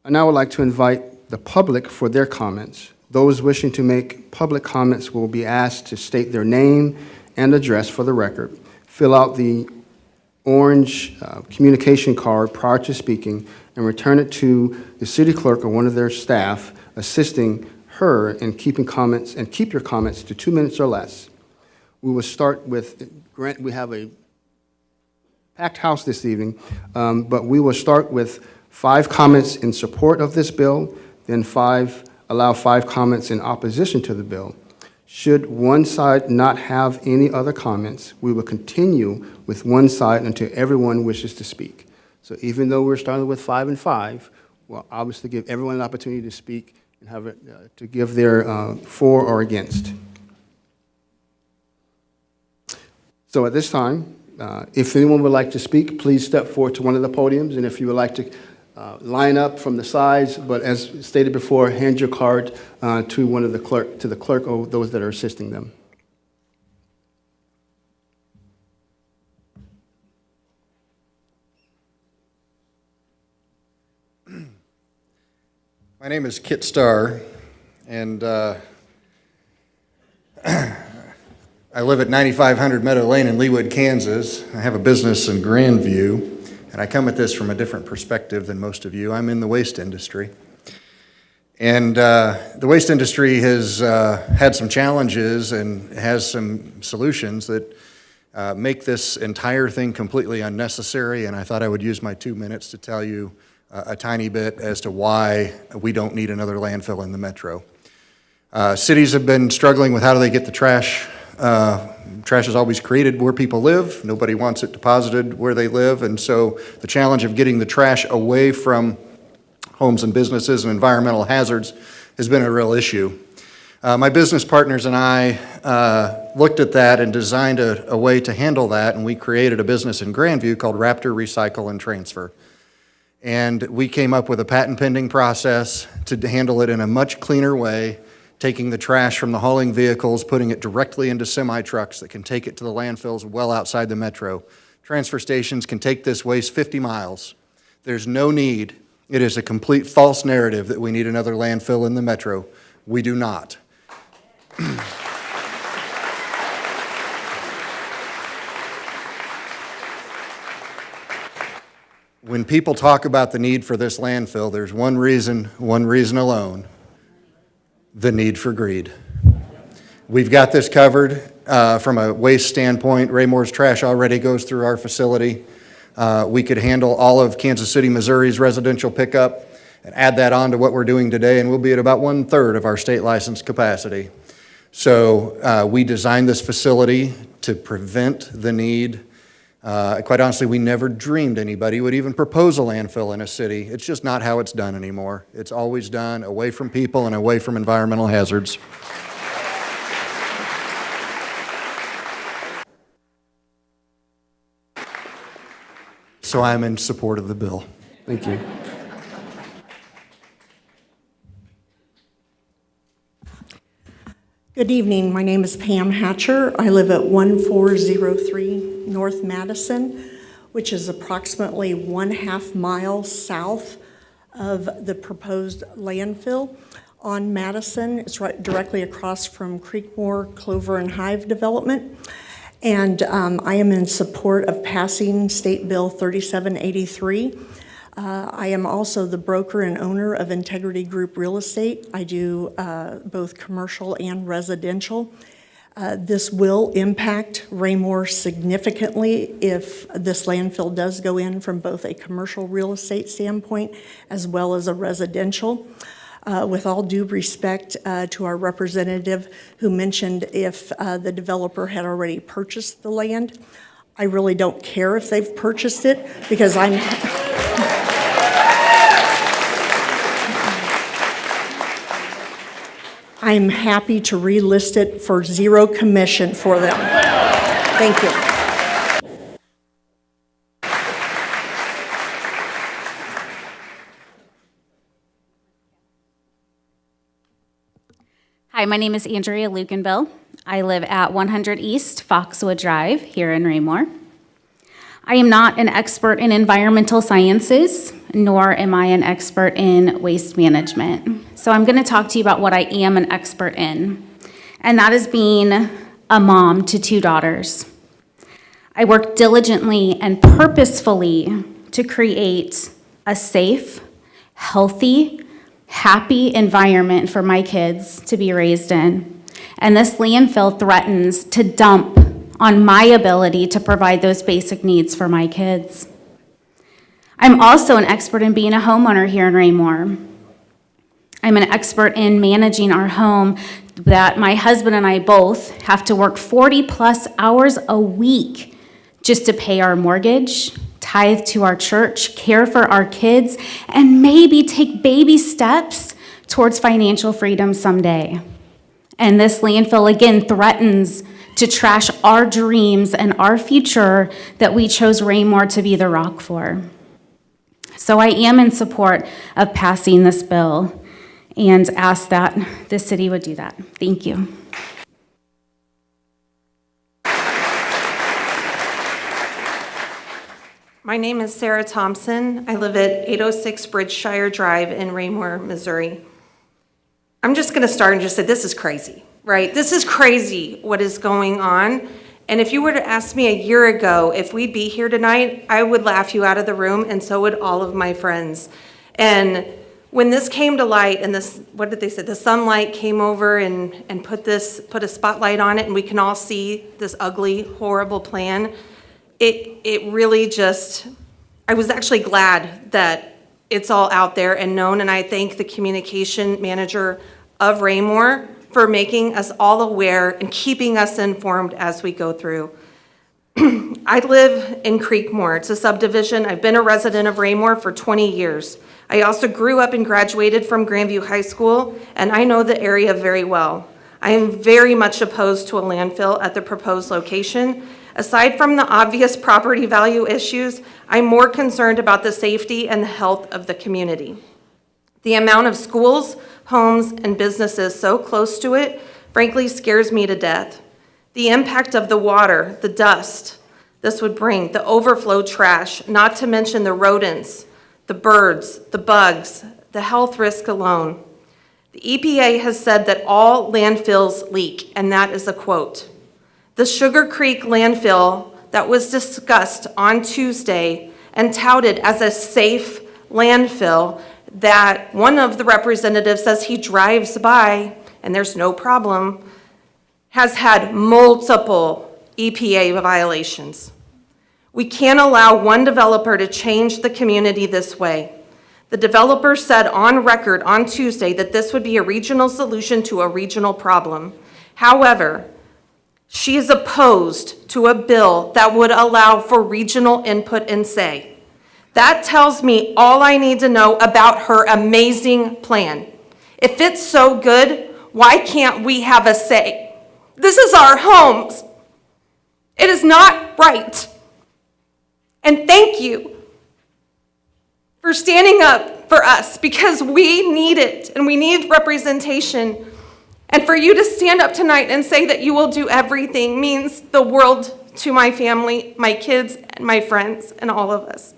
I now would like to invite the public for their comments. Those wishing to make public comments will be asked to state their name and address for the record. Fill out the orange communication card prior to speaking and return it to the city clerk or one of their staff assisting her in keeping comments, and keep your comments to 2 minutes or less. We will start with, we have a packed house this evening, but we will start with 5 comments in support of this bill, then allow 5 comments in opposition to the bill. Should one side not have any other comments, we will continue with one side until everyone wishes to speak. So even though we're starting with 5 and 5, we'll obviously give everyone an opportunity to speak and have it, to give their for or against. So at this time, if anyone would like to speak, please step forward to one of the podiums, and if you would like to line up from the sides, but as stated before, hand your card to one of the clerk or those that are assisting them. My name is Kit Starr, and I live at 9500 Meadow Lane in Leawood, Kansas. I have a business in Grandview. And I come at this from a different perspective than most of you. I'm in the waste industry. And the waste industry has had some challenges and has some solutions that make this entire thing completely unnecessary. And I thought I would use my 2 minutes to tell you a tiny bit as to why we don't need another landfill in the metro. Cities have been struggling with how do they get the trash. Trash is always created where people live. Nobody wants it deposited where they live. And so the challenge of getting the trash away from homes and businesses and environmental hazards has been a real issue. My business partners and I looked at that and designed a way to handle that, and we created a business in Grandview called Raptor Recycle and Transfer. And we came up with a patent pending process to handle it in a much cleaner way, taking the trash from the hauling vehicles, putting it directly into semi-trucks that can take it to the landfills well outside the metro. Transfer stations can take this waste 50 miles. There's no need. It is a complete false narrative that we need another landfill in the metro. We do not. When people talk about the need for this landfill, there's one reason alone: the need for greed. We've got this covered from a waste standpoint. Raymore's trash already goes through our facility. We could handle all of Kansas City, Missouri's residential pickup and add that on to what we're doing today, and we'll be at about 1/3 of our state license capacity. So we designed this facility to prevent the need. Quite honestly, we never dreamed anybody would even propose a landfill in a city. It's just not how it's done anymore. It's always done away from people and away from environmental hazards. So I'm in support of the bill. Thank you. Good evening. My name is Pam Hatcher. I live at 1403 North Madison, which is approximately 1/2 mile south of the proposed landfill on Madison. It's right directly across from Creekmore, Clover, and Hive development. And I am in support of passing State Bill 3783. I am also the broker and owner of Integrity Group Real Estate. I do both commercial and residential. This will impact Raymore significantly if this landfill does go in from both a commercial real estate standpoint as well as a residential. With all due respect to our representative who mentioned if the developer had already purchased the land, I really don't care if they've purchased it because I'm happy to relist it for zero commission for them. Thank you. Hi, my name is Andrea Lukenbill. I live at 100 East Foxwood Drive here in Raymore. I am not an expert in environmental sciences, nor am I an expert in waste management. So I'm going to talk to you about what I am an expert in, and that is being a mom to 2 daughters. I work diligently and purposefully to create a safe, healthy, happy environment for my kids to be raised in. And this landfill threatens to dump on my ability to provide those basic needs for my kids. I'm also an expert in being a homeowner here in Raymore. I'm an expert in managing our home that my husband and I both have to work 40+ hours a week just to pay our mortgage, tithe to our church, care for our kids, and maybe take baby steps towards financial freedom someday. And this landfill again threatens to trash our dreams and our future that we chose Raymore to be the rock for. So I am in support of passing this bill and ask that the city would do that. Thank you. My name is Sarah Thompson. I live at 806 Bridgeshire Drive in Raymore, Missouri. I'm just going to start and just say this is crazy, right? This is crazy what is going on. And if you were to ask me a year ago if we'd be here tonight, I would laugh you out of the room, and so would all of my friends. And when this came to light and this, what did they say, the sunlight came over and put a spotlight on it, and we can all see this ugly, horrible plan, it really just, I was actually glad that it's all out there and known, and I thank the communication manager of Raymore for making us all aware and keeping us informed as we go through. I live in Creekmore. It's a subdivision. I've been a resident of Raymore for 20 years. I also grew up and graduated from Grandview High School, and I know the area very well. I am very much opposed to a landfill at the proposed location. Aside from the obvious property value issues, I'm more concerned about the safety and the health of the community. The amount of schools, homes, and businesses so close to it frankly scares me to death. The impact of the water, the dust this would bring, the overflow trash, not to mention the rodents, the birds, the bugs, the health risk alone. The EPA has said that all landfills leak, and that is a quote. The Sugar Creek landfill that was discussed on Tuesday and touted as a safe landfill that one of the representatives says he drives by and there's no problem, has had multiple EPA violations. We can't allow one developer to change the community this way. The developer said on record on Tuesday that this would be a regional solution to a regional problem. However, she is opposed to a bill that would allow for regional input and say. That tells me all I need to know about her amazing plan. If it's so good, why can't we have a say? This is our homes. It is not right. And thank you for standing up for us, because we need it and we need representation. And for you to stand up tonight and say that you will do everything means the world to my family, my kids, and my friends, and all of us.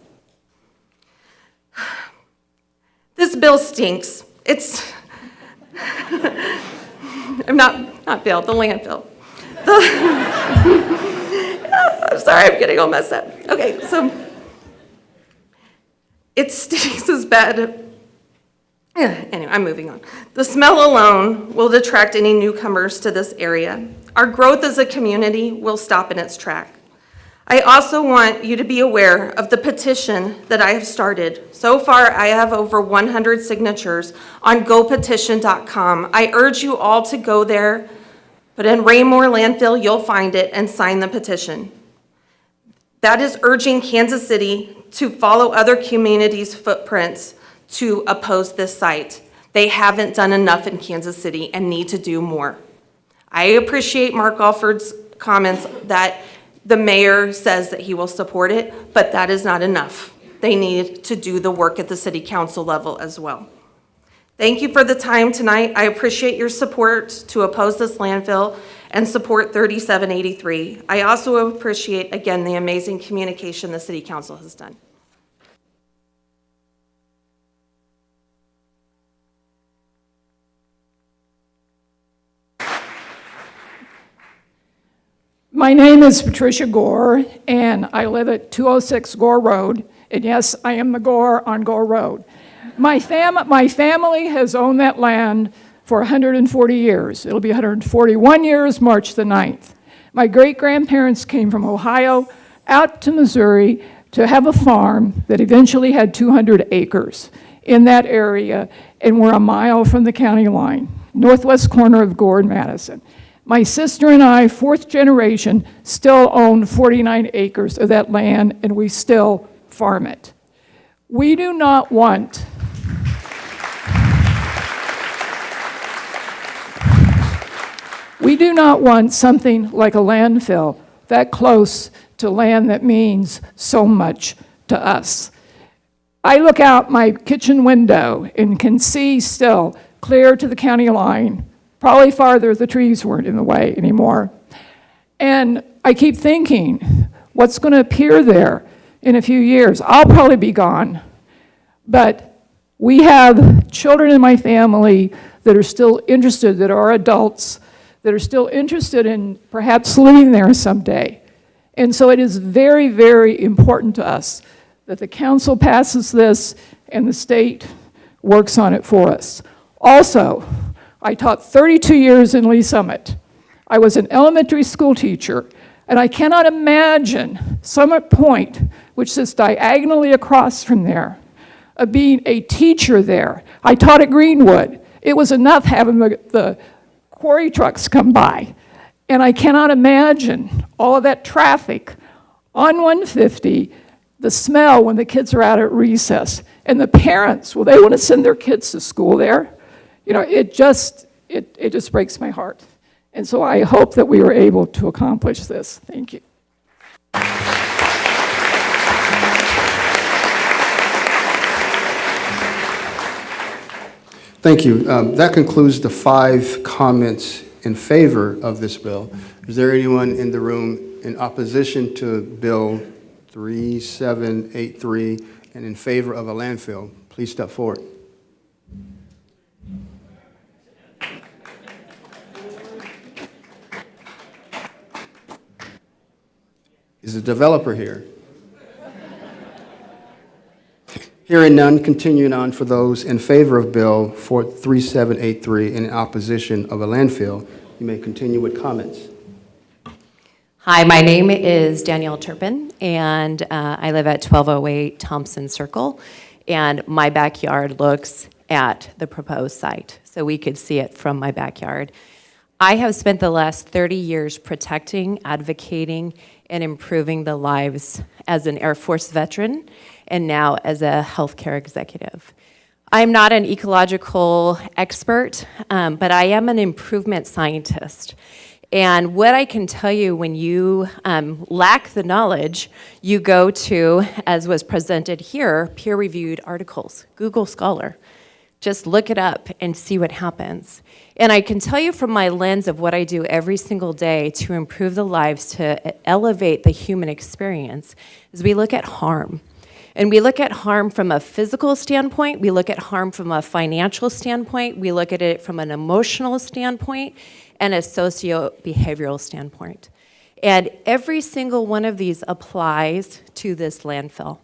This bill stinks. It's, I'm not Bill, the landfill. I'm sorry, I'm getting all messed up. Okay, so it stinks as bad. Anyway, I'm moving on. The smell alone will detract any newcomers to this area. Our growth as a community will stop in its track. I also want you to be aware of the petition that I have started. So far, I have over 100 signatures on gopetition.com. I urge you all to go there, but in Raymore landfill, you'll find it and sign the petition. That is urging Kansas City to follow other communities' footprints to oppose this site. They haven't done enough in Kansas City and need to do more. I appreciate Mark Alford's comments that the mayor says that he will support it, but that is not enough. They need to do the work at the city council level as well. Thank you for the time tonight. I appreciate your support to oppose this landfill and support 3783. I also appreciate, again, the amazing communication the city council has done. My name is Patricia Gore, and I live at 206 Gore Road. And yes, I am the Gore on Gore Road. My family has owned that land for 140 years. It'll be 141 years, March the 9th. My great-grandparents came from Ohio out to Missouri to have a farm that eventually had 200 acres in that area, and we're a mile from the county line, northwest corner of Gore and Madison. My sister and I, fourth generation, still own 49 acres of that land, and we still farm it. We do not want something like a landfill that close to land that means so much to us. I look out my kitchen window and can see still clear to the county line. Probably farther, the trees weren't in the way anymore. And I keep thinking, what's going to appear there in a few years? I'll probably be gone. But we have children in my family that are still interested, that are adults, that are still interested in perhaps living there someday. And so it is very, very important to us that the council passes this and the state works on it for us. Also, I taught 32 years in Lee Summit. I was an elementary school teacher, and I cannot imagine Summit Point, which sits diagonally across from there, being a teacher there. I taught at Greenwood. It was enough having the quarry trucks come by. And I cannot imagine all of that traffic on 150, the smell when the kids are out at recess, and the parents, will they want to send their kids to school there? You know, it just breaks my heart. And so I hope that we were able to accomplish this. Thank you. Thank you. That concludes the 5 comments in favor of this bill. Is there anyone in the room in opposition to Bill 3783 and in favor of a landfill? Please step forward. Is the developer here? Hearing none, continuing on for those in favor of Bill 3783 and in opposition of a landfill, you may continue with comments. Hi, my name is Danielle Turpin, and I live at 1208 Thompson Circle, and my backyard looks at the proposed site, so we could see it from my backyard. I have spent the last 30 years protecting, advocating, and improving the lives as an Air Force veteran and now as a healthcare executive. I'm not an ecological expert, but I am an improvement scientist. And what I can tell you, when you lack the knowledge, you go to, as was presented here, peer-reviewed articles, Google Scholar. Just look it up and see what happens. And I can tell you from my lens of what I do every single day to improve the lives, to elevate the human experience, is we look at harm. And we look at harm from a physical standpoint, we look at harm from a financial standpoint, we look at it from an emotional standpoint, and a socio-behavioral standpoint. And every single one of these applies to this landfill.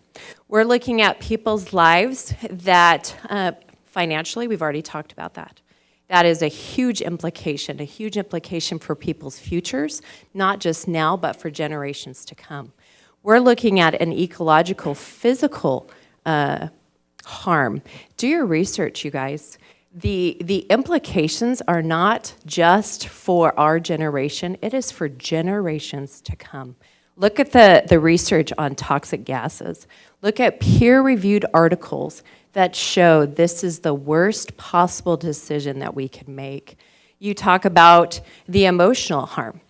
We're looking at people's lives that, financially, we've already talked about that. That is a huge implication for people's futures, not just now, but for generations to come. We're looking at an ecological, physical harm. Do your research, you guys. The implications are not just for our generation, it is for generations to come. Look at the research on toxic gases. Look at peer-reviewed articles that show this is the worst possible decision that we can make. You talk about the emotional harm.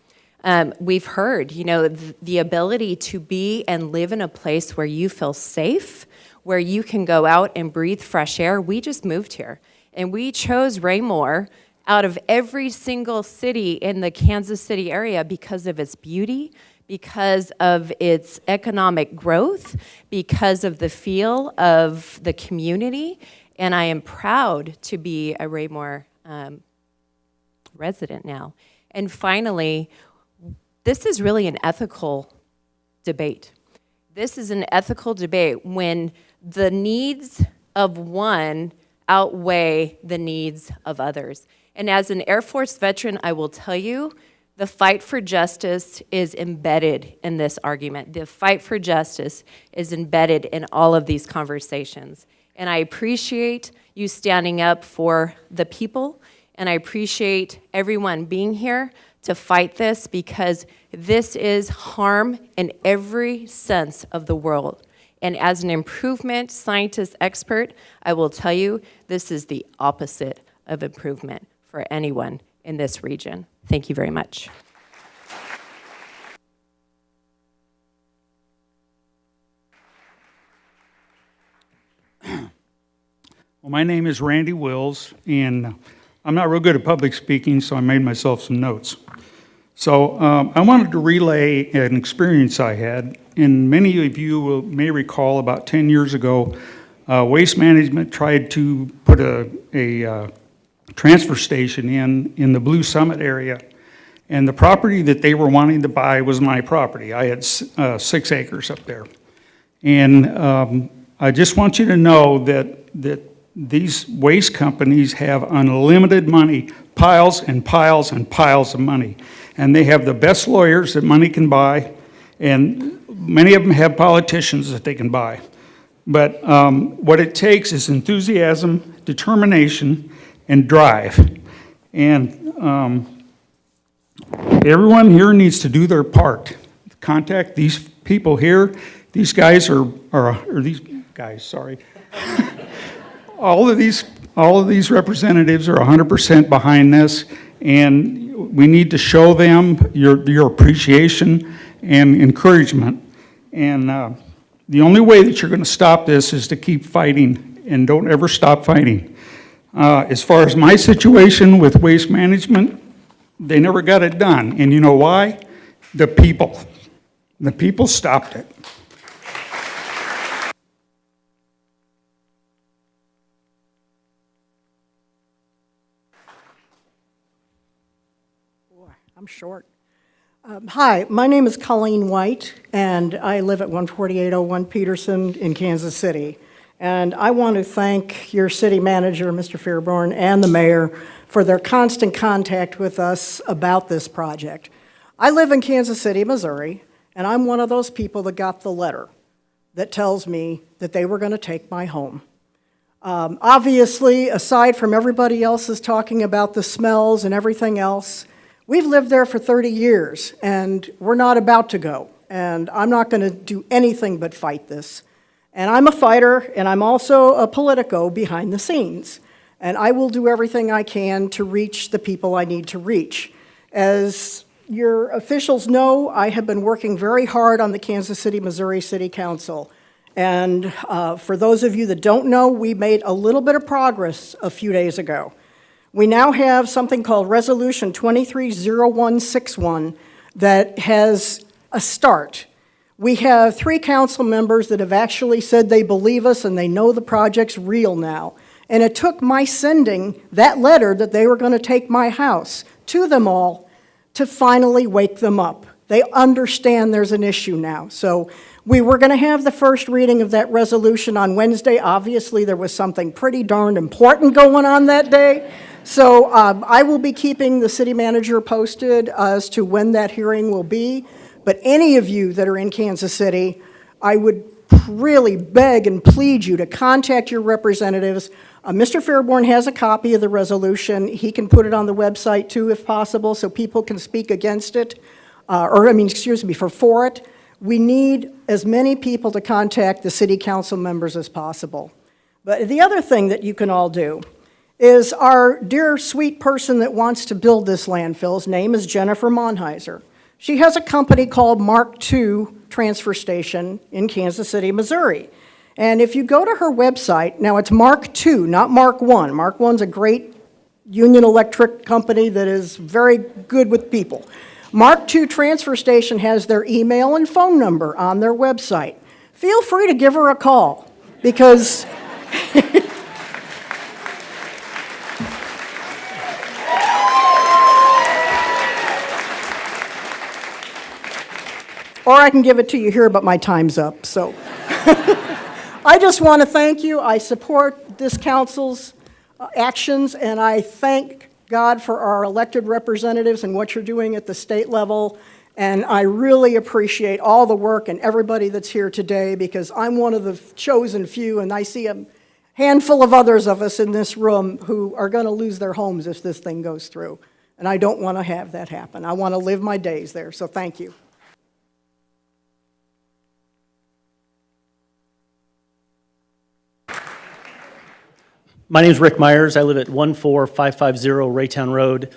We've heard, the ability to be and live in a place where you feel safe, where you can go out and breathe fresh air. We just moved here, and we chose Raymore out of every single city in the Kansas City area because of its beauty, because of its economic growth, because of the feel of the community, and I am proud to be a Raymore resident now. And finally, this is really an ethical debate. This is an ethical debate when the needs of one outweigh the needs of others. And as an Air Force veteran, I will tell you, the fight for justice is embedded in this argument. The fight for justice is embedded in all of these conversations. And I appreciate you standing up for the people, and I appreciate everyone being here to fight this, because this is harm in every sense of the world. And as an improvement scientist expert, I will tell you this is the opposite of improvement for anyone in this region. Thank you very much. Well, my name is Randy Wills, and I'm not real good at public speaking, so I made myself some notes. So I wanted to relay an experience I had, and many of you may recall about 10 years ago, Waste Management tried to put a transfer station in the Blue Summit area, and the property that they were wanting to buy was my property. I had 6 acres up there. And I just want you to know that these waste companies have unlimited money, piles and piles and piles of money. And they have the best lawyers that money can buy, and many of them have politicians that they can buy. But what it takes is enthusiasm, determination, and drive. And everyone here needs to do their part. Contact these people here. These guys sorry. All of these representatives are 100% behind this, and we need to show them your appreciation and encouragement. And the only way that you're going to stop this is to keep fighting, and don't ever stop fighting. As far as my situation with waste management, they never got it done. And you know why? The people. The people stopped it. I'm short. Hi, my name is Colleen White, and I live at 14801 Peterson in Kansas City. And I want to thank your city manager, Mr. Fairborn, and the mayor for their constant contact with us about this project. I live in Kansas City, Missouri, and I'm one of those people that got the letter that tells me that they were going to take my home. Obviously, aside from everybody else's talking about the smells and everything else, we've lived there for 30 years, and we're not about to go. And I'm not going to do anything but fight this. And I'm a fighter, and I'm also a politico behind the scenes. And I will do everything I can to reach the people I need to reach. As your officials know, I have been working very hard on the Kansas City, Missouri City Council. And for those of you that don't know, we made a little bit of progress a few days ago. We now have something called Resolution 230161 that has a start. We have 3 council members that have actually said they believe us and they know the project's real now. And it took my sending that letter that they were going to take my house to them all to finally wake them up. They understand there's an issue now. So we were going to have the first reading of that resolution on Wednesday. Obviously, there was something pretty darn important going on that day. So I will be keeping the city manager posted as to when that hearing will be. But any of you that are in Kansas City, I would really beg and plead you to contact your representatives. Mr. Fairborn has a copy of the resolution. He can put it on the website too, if possible, so people can speak against it, for it. We need as many people to contact the city council members as possible. But the other thing that you can all do is our dear sweet person that wants to build this landfill's name is Jennifer Monheiser. She has a company called Mark II Transfer Station in Kansas City, Missouri. And if you go to her website, now it's Mark II, not Mark I. Mark I's a great Union Electric company that is very good with people. Mark II Transfer Station has their email and phone number on their website. Feel free to give her a call because or I can give it to you here, but my time's up. So I just want to thank you. I support this council's actions, and I thank God for our elected representatives and what you're doing at the state level. And I really appreciate all the work and everybody that's here today, because I'm one of the chosen few, and I see a handful of others of us in this room who are going to lose their homes if this thing goes through. And I don't want to have that happen. I want to live my days there, so thank you. My name is Rick Myers. I live at 14550 Raytown Road,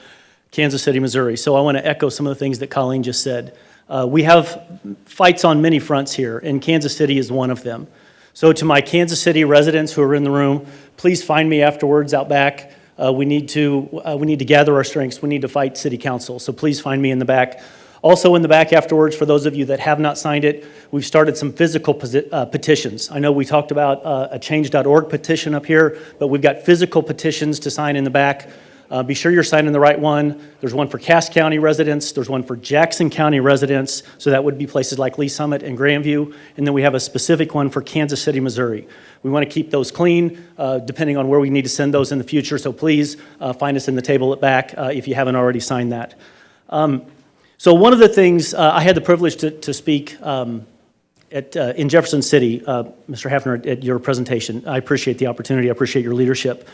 Kansas City, Missouri. So I want to echo some of the things that Colleen just said. We have fights on many fronts here, and Kansas City is one of them. So to my Kansas City residents who are in the room, please find me afterwards out back. We need to gather our strengths. We need to fight city council. So please find me in the back. Also in the back afterwards, for those of you that have not signed it, we've started some physical petitions. I know we talked about a change.org petition up here, but we've got physical petitions to sign in the back. Be sure you're signing the right one. There's one for Cass County residents. There's one for Jackson County residents. So that would be places like Lee Summit and Grandview. And then we have a specific one for Kansas City, Missouri. We want to keep those clean, depending on where we need to send those in the future. So please find us in the table at back if you haven't already signed that. So one of the things, I had the privilege to speak in Jefferson City, Mr. Hafner, at your presentation. I appreciate the opportunity. I appreciate your leadership.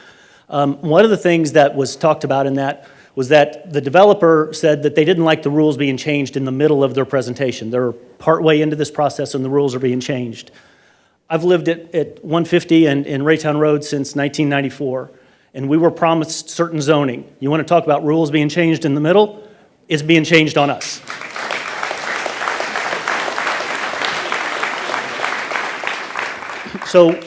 One of the things that was talked about in that was that the developer said that they didn't like the rules being changed in the middle of their presentation. They're partway into this process and the rules are being changed. I've lived at 150 and Raytown Road since 1994, and we were promised certain zoning. You want to talk about rules being changed in the middle? It's being changed on us. So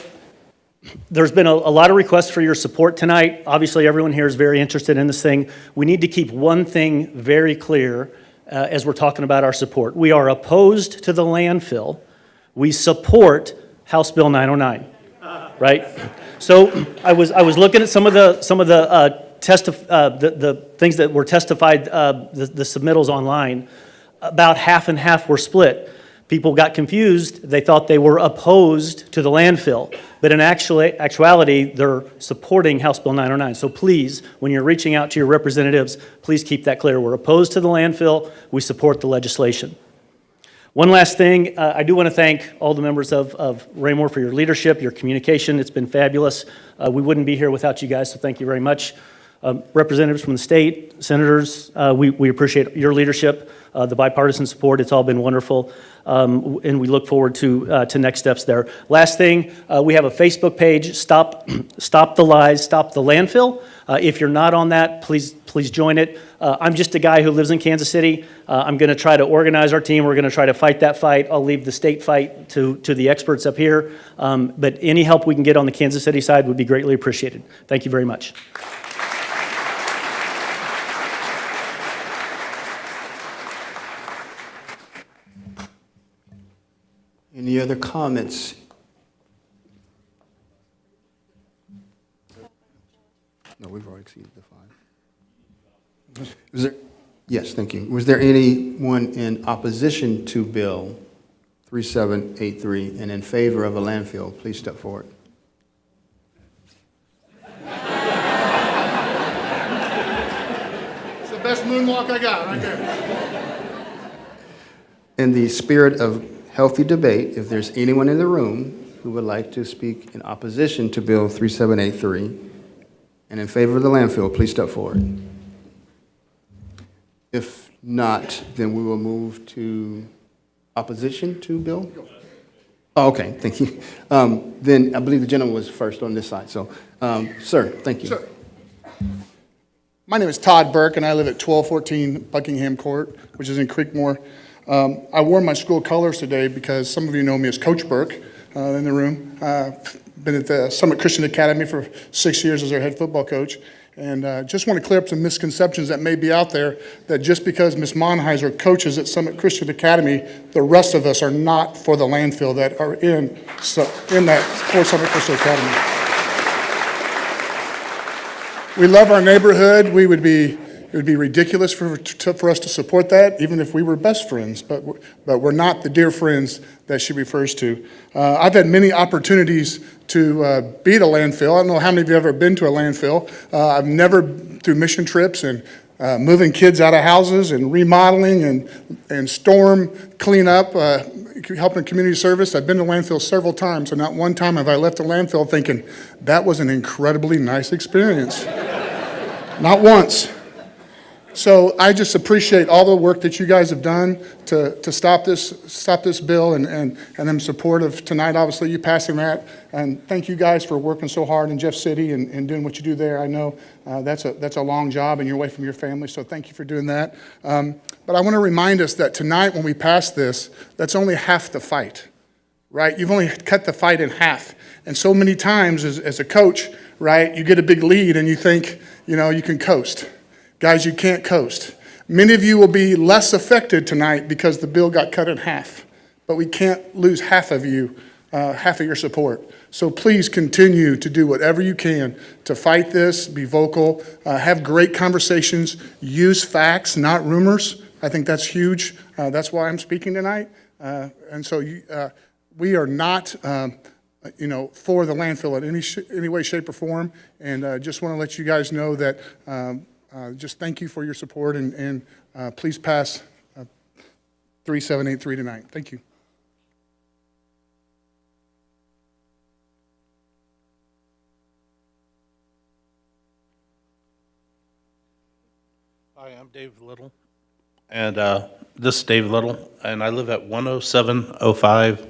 There's been a lot of requests for your support tonight. Obviously, everyone here is very interested in this thing. We need to keep one thing very clear as we're talking about our support. We are opposed to the landfill. We support House Bill 909, right? So I was looking at some of the things that were testified, the submittals online. About half and half were split. People got confused. They thought they were opposed to the landfill. But in actuality, they're supporting House Bill 909. So please, when you're reaching out to your representatives, please keep that clear. We're opposed to the landfill. We support the legislation. One last thing, I do want to thank all the members of Raymore for your leadership, your communication. It's been fabulous. We wouldn't be here without you guys, so thank you very much. Representatives from the state, senators, we appreciate your leadership, the bipartisan support. It's all been wonderful, and we look forward to next steps there. Last thing, we have a Facebook page, Stop the Lies, Stop the Landfill. If you're not on that, please join it. I'm just a guy who lives in Kansas City. I'm going to try to organize our team. We're going to try to fight that fight. I'll leave the state fight to the experts up here. But any help we can get on the Kansas City side would be greatly appreciated. Thank you very much. Any other comments? No, we've already exceeded the 5. Was there? Yes, thank you. Was there anyone in opposition to Bill 3783 and in favor of a landfill? Please step forward. It's the best moonwalk I got right there. In the spirit of healthy debate, if there's anyone in the room who would like to speak in opposition to Bill 3783 and in favor of the landfill, please step forward. If not, then we will move to opposition to Bill. Oh, okay, thank you. Then I believe the gentleman was first on this side. So, sir, thank you. Sure. My name is Todd Burke, and I live at 1214 Buckingham Court, which is in Creekmore. I wore my school colors today because some of you know me as Coach Burke in the room. Been at the Summit Christian Academy for 6 years as their head football coach. And just want to clear up some misconceptions that may be out there that just because Ms. Monheiser coaches at Summit Christian Academy, the rest of us are not for the landfill that are in that for Summit Christian Academy. We love our neighborhood. It would be ridiculous for us to support that, even if we were best friends, but we're not the dear friends that she refers to. I've had many opportunities to be at a landfill. I don't know how many of you have ever been to a landfill. I've never, through mission trips and moving kids out of houses and remodeling and storm cleanup, helping community service. I've been to landfill several times, and not one time have I left a landfill thinking, that was an incredibly nice experience. Not once. So I just appreciate all the work that you guys have done to stop this bill, and I'm supportive of tonight, obviously, you passing that. And thank you guys for working so hard in Jeff City and doing what you do there. I know that's a long job, and you're away from your family, so thank you for doing that. But I want to remind us that tonight when we pass this, that's only half the fight, right? You've only cut the fight in half. And so many times as a coach, right, you get a big lead and you think, you can coast. Guys, you can't coast. Many of you will be less affected tonight because the bill got cut in half, but we can't lose half of you, half of your support. So please continue to do whatever you can to fight this, be vocal, have great conversations, use facts, not rumors. I think that's huge. That's why I'm speaking tonight. And so we are not for the landfill in any way, shape, or form. And just want to let you guys know that just thank you for your support, and please pass 3783 tonight. Thank you. Hi, I'm Dave Little, and this is Dave Little, and I live at 10705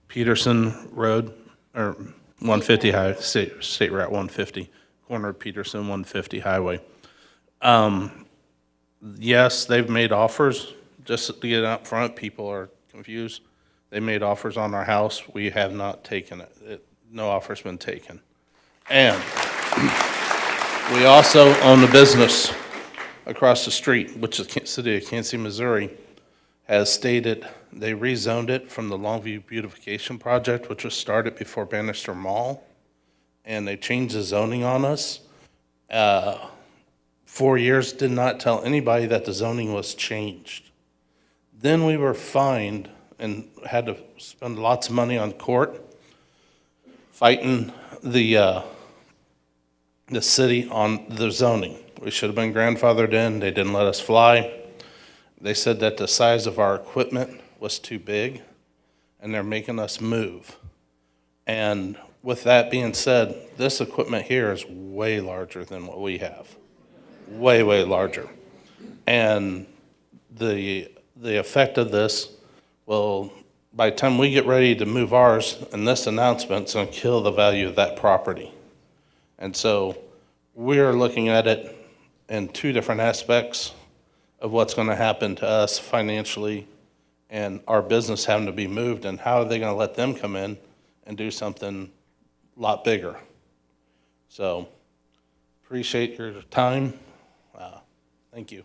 Peterson Road, or 150 High, State Route 150, corner of Peterson 150 Highway. Yes, they've made offers. Just to get up front, people are confused. They made offers on our house. We have not taken it. No offer's been taken. And we also own a business across the street, which is the city of Kansas City, Missouri, has stated they rezoned it from the Longview Beautification Project, which was started before Bannister Mall, and they changed the zoning on us. 4 years, did not tell anybody that the zoning was changed. Then we were fined and had to spend lots of money on court fighting the city on the zoning. We should have been grandfathered in. They didn't let us fly. They said that the size of our equipment was too big, and they're making us move. And with that being said, this equipment here is way larger than what we have. Way, way larger. And the effect of this will, by the time we get ready to move ours, and this announcement's gonna kill the value of that property. And so we're looking at it in two different aspects of what's gonna happen to us financially and our business having to be moved, and how are they gonna let them come in and do something a lot bigger. So appreciate your time. Thank you.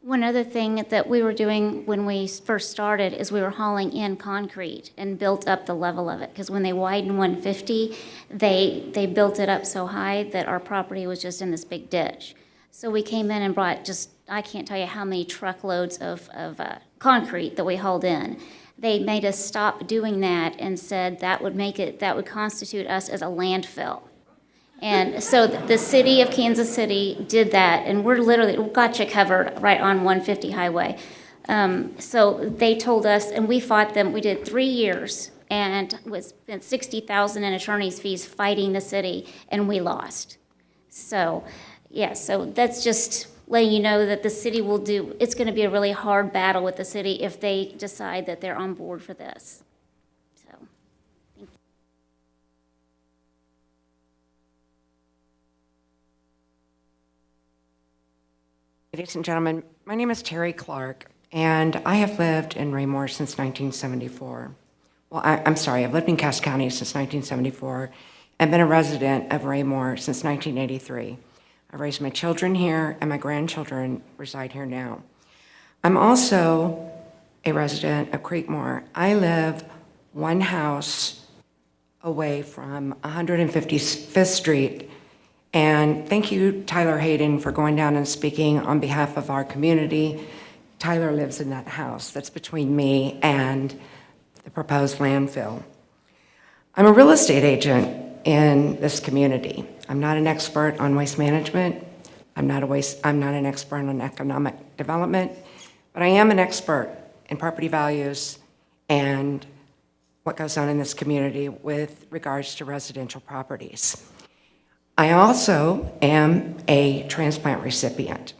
One other thing that we were doing when we first started is we were hauling in concrete and built up the level of it. Because when they widened 150, they built it up so high that our property was just in this big ditch. So we came in and brought just, I can't tell you how many truckloads of concrete that we hauled in. They made us stop doing that and said that would constitute us as a landfill. And so the city of Kansas City did that, and we're literally, got you covered right on 150 highway. So they told us, and we fought them, we did 3 years, and spent $60,000 in attorney's fees fighting the city, and we lost. So, yeah, so that's just letting you know that the city will do, it's gonna be a really hard battle with the city if they decide that they're on board for this. So, thank you. Ladies and gentlemen, my name is Terry Clark, and I have lived in Raymore since 1974. Well, I'm sorry, I've lived in Cass County since 1974 and been a resident of Raymore since 1983. I raised my children here, and my grandchildren reside here now. I'm also a resident of Creekmore. I live one house away from 155th Street. And thank you, Tyler Hayden, for going down and speaking on behalf of our community. Tyler lives in that house that's between me and the proposed landfill. I'm a real estate agent in this community. I'm not an expert on waste management. I'm not an expert on economic development, but I am an expert in property values and what goes on in this community with regards to residential properties. I also am a transplant recipient.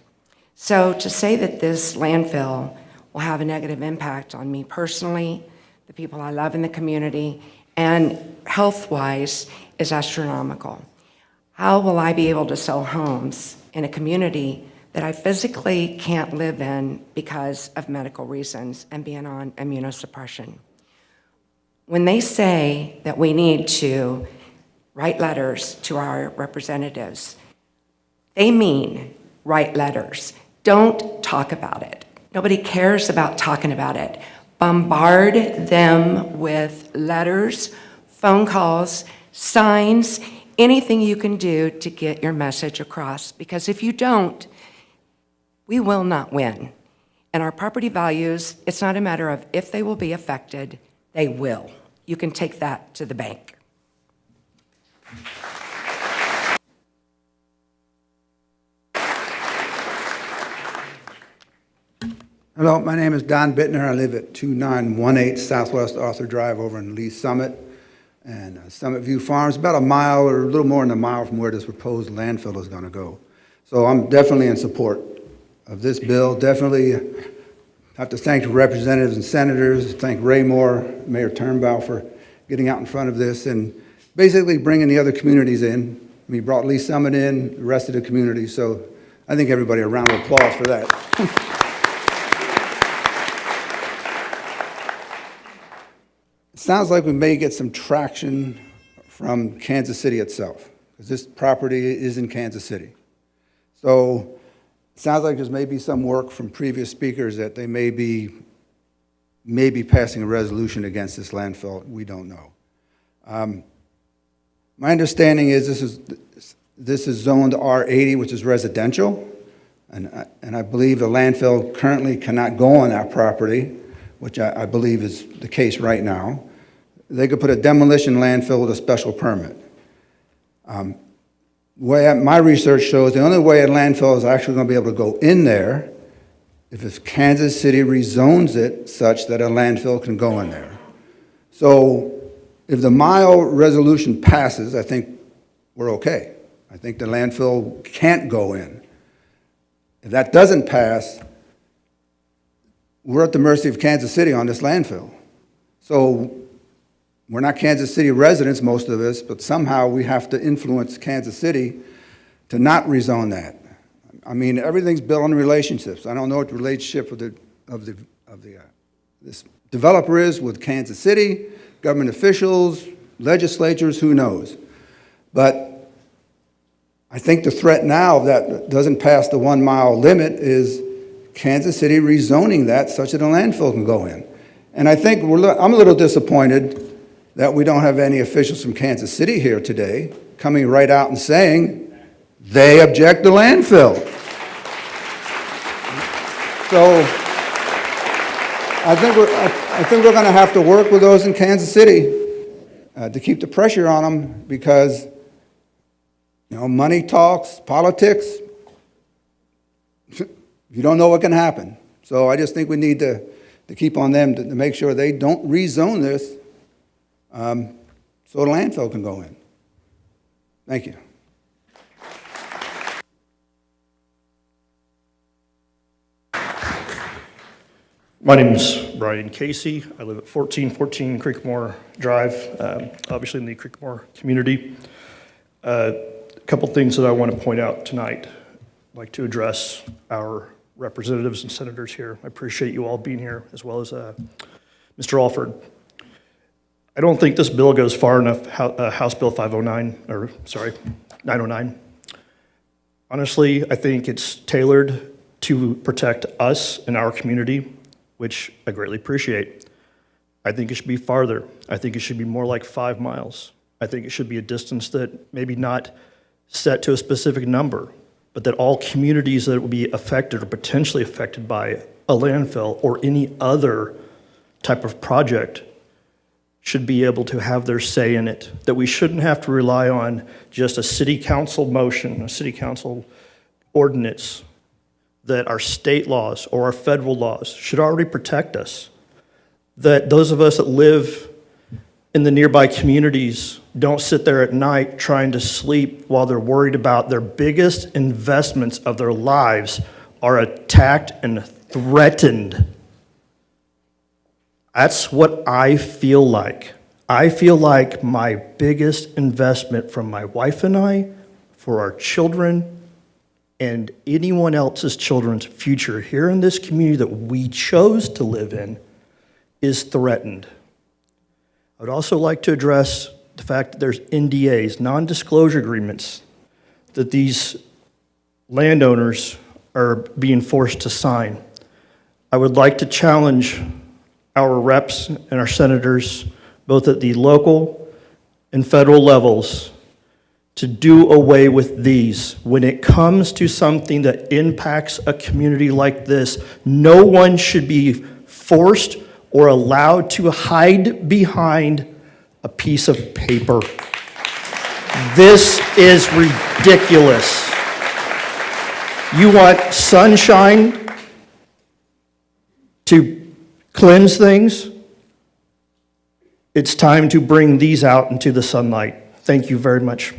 So to say that this landfill will have a negative impact on me personally, the people I love in the community, and health-wise is astronomical. How will I be able to sell homes in a community that I physically can't live in because of medical reasons and being on immunosuppression? When they say that we need to write letters to our representatives, they mean write letters. Don't talk about it. Nobody cares about talking about it. Bombard them with letters, phone calls, signs, anything you can do to get your message across. Because if you don't, we will not win. And our property values, it's not a matter of if they will be affected, they will. You can take that to the bank. Hello, my name is Don Bittner. I live at 2918 Southwest Arthur Drive over in Lee Summit. And Summit View Farms, about a mile or a little more than a mile from where this proposed landfill is going to go. So I'm definitely in support of this bill. Definitely have to thank the representatives and senators, thank Raymore, Mayor Turnbow for getting out in front of this and basically bringing the other communities in. We brought Lee Summit in, the rest of the community. So I think everybody a round of applause for that. sounds like we may get some traction from Kansas City itself, because this property is in Kansas City. So it sounds like there's maybe some work from previous speakers that they may be passing a resolution against this landfill. We don't know. My understanding is this is zoned R80, which is residential, and I believe the landfill currently cannot go on that property, which I believe is the case right now. They could put a demolition landfill with a special permit. My research shows the only way a landfill is actually going to be able to go in there if Kansas City rezones it such that a landfill can go in there. So if the mile resolution passes, I think we're okay. I think the landfill can't go in. If that doesn't pass, we're at the mercy of Kansas City on this landfill. So we're not Kansas City residents, most of us, but somehow we have to influence Kansas City to not rezone that. I mean, everything's built on relationships. I don't know what the relationship this developer is with Kansas City, government officials, legislatures, who knows? But I think the threat now that doesn't pass the 1 mile limit is Kansas City rezoning that such that a landfill can go in. And I think I'm a little disappointed that we don't have any officials from Kansas City here today coming right out and saying they object to landfill. So I think we're going to have to work with those in Kansas City to keep the pressure on them, because money talks, politics. You don't know what can happen. So I just think we need to keep on them to make sure they don't rezone this so the landfill can go in. Thank you. My name is Brian Casey. I live at 1414 Creekmore Drive, obviously in the Creekmore community. A couple things that I want to point out tonight. I'd like to address our representatives and senators here. I appreciate you all being here, as well as Mr. Alford. I don't think this bill goes far enough, House Bill 909. Honestly, I think it's tailored to protect us and our community, which I greatly appreciate. I think it should be farther. I think it should be more like 5 miles. I think it should be a distance that maybe not set to a specific number, but that all communities that will be affected or potentially affected by a landfill or any other type of project should be able to have their say in it, that we shouldn't have to rely on just a city council motion, a city council ordinance, that our state laws or our federal laws should already protect us, that those of us that live in the nearby communities don't sit there at night trying to sleep while they're worried about their biggest investments of their lives are attacked and threatened. That's what I feel like. I feel like my biggest investment from my wife and I, for our children, and anyone else's children's future here in this community that we chose to live in is threatened. I would also like to address the fact that there's NDAs, non-disclosure agreements, that these landowners are being forced to sign. I would like to challenge our reps and our senators, both at the local and federal levels, to do away with these. When it comes to something that impacts a community like this, no one should be forced or allowed to hide behind a piece of paper. This is ridiculous. You want sunshine to cleanse things? It's time to bring these out into the sunlight. Thank you very much.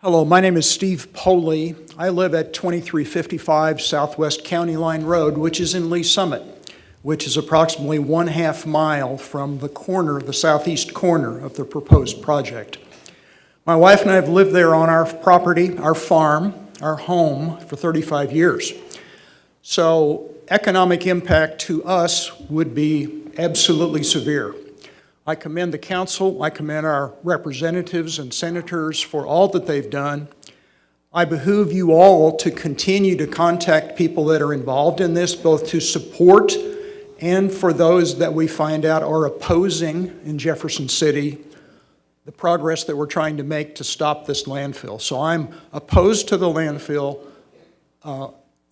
Hello, my name is Steve Poley. I live at 2355 Southwest County Line Road, which is in Lee Summit, which is approximately 1/2 mile from the corner, the southeast corner of the proposed project. My wife and I have lived there on our property, our farm, our home for 35 years. So economic impact to us would be absolutely severe. I commend the council, I commend our representatives and senators for all that they've done. I behoove you all to continue to contact people that are involved in this, both to support and for those that we find out are opposing in Jefferson City the progress that we're trying to make to stop this landfill. So I'm opposed to the landfill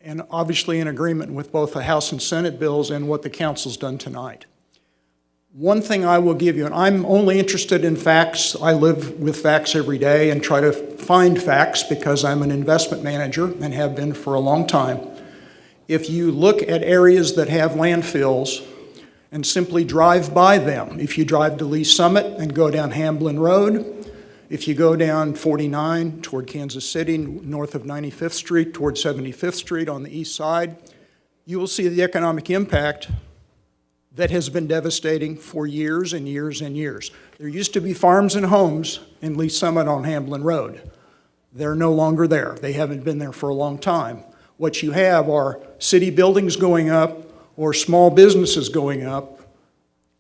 and obviously in agreement with both the House and Senate bills and what the council's done tonight. One thing I will give you, and I'm only interested in facts, I live with facts every day and try to find facts because I'm an investment manager and have been for a long time. If you look at areas that have landfills and simply drive by them, if you drive to Lee Summit and go down Hamblin Road, if you go down 49 toward Kansas City, north of 95th Street toward 75th Street on the east side, you will see the economic impact that has been devastating for years and years and years. There used to be farms and homes in Lee Summit on Hamblin Road. They're no longer there. They haven't been there for a long time. What you have are city buildings going up or small businesses going up,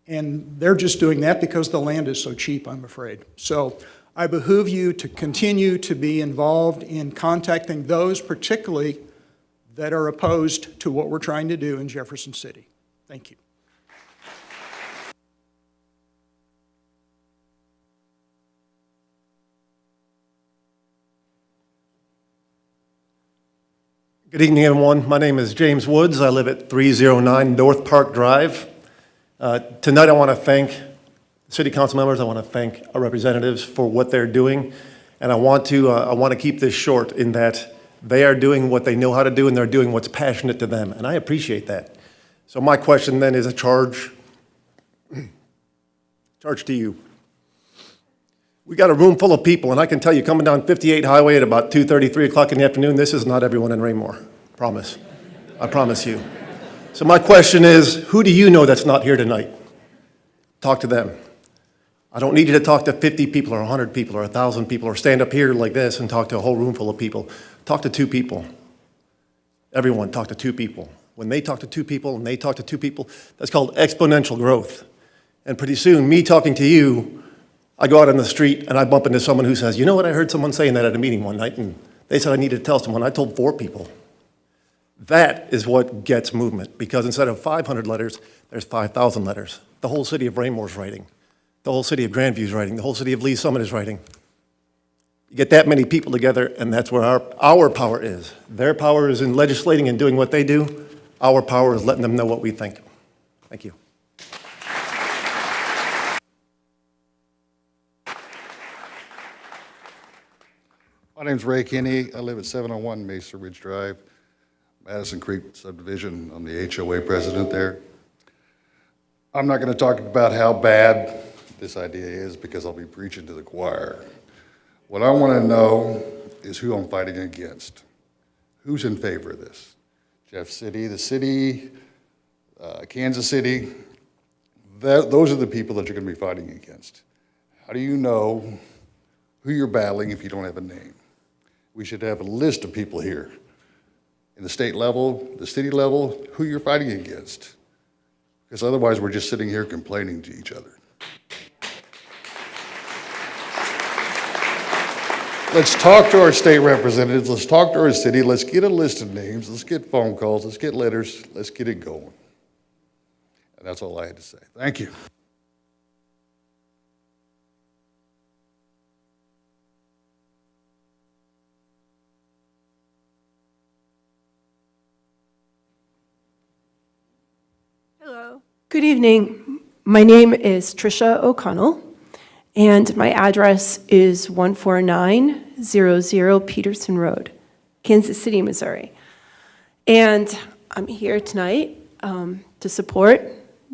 and they're just doing that because the land is so cheap, I'm afraid. So I behoove you to continue to be involved in contacting those particularly that are opposed to what we're trying to do in Jefferson City. Thank you. Good evening, everyone. My name is James Woods. I live at 309 North Park Drive. Tonight I want to thank city council members. I want to thank our representatives for what they're doing. And I want to keep this short in that they are doing what they know how to do and they're doing what's passionate to them. And I appreciate that. So my question then is a charge to you. We got a room full of people, and I can tell you, coming down 58 Highway at about 2:30, 3 o'clock in the afternoon, this is not everyone in Raymore. Promise. I promise you. So my question is, who do you know that's not here tonight? Talk to them. I don't need you to talk to 50 people or 100 people or 1,000 people or stand up here like this and talk to a whole room full of people. Talk to 2 people. Everyone, talk to 2 people. When they talk to 2 people and they talk to 2 people, that's called exponential growth. And pretty soon, me talking to you, I go out on the street and I bump into someone who says, you know what, I heard someone saying that at a meeting one night and they said I needed to tell someone. I told 4 people. That is what gets movement, because instead of 500 letters, there's 5,000 letters. The whole city of Raymore is writing. The whole city of Grandview is writing. The whole city of Lee Summit is writing. You get that many people together and that's where our power is. Their power is in legislating and doing what they do. Our power is letting them know what we think. Thank you. My name's Ray Kinney. I live at 701 Mesa Ridge Drive, Madison Creek subdivision. I'm the HOA president there. I'm not going to talk about how bad this idea is because I'll be preaching to the choir. What I want to know is who I'm fighting against. Who's in favor of this? Jeff City, the city, Kansas City. Those are the people that you're going to be fighting against. How do you know who you're battling if you don't have a name? We should have a list of people here in the state level, the city level, who you're fighting against. Because otherwise we're just sitting here complaining to each other. Let's talk to our state representatives, let's talk to our city, let's get a list of names, let's get phone calls, let's get letters, let's get it going. And that's all I had to say. Thank you. Hello. Good evening. My name is Tricia O'Connell, and my address is 14900 Peterson Road, Kansas City, Missouri. And I'm here tonight to support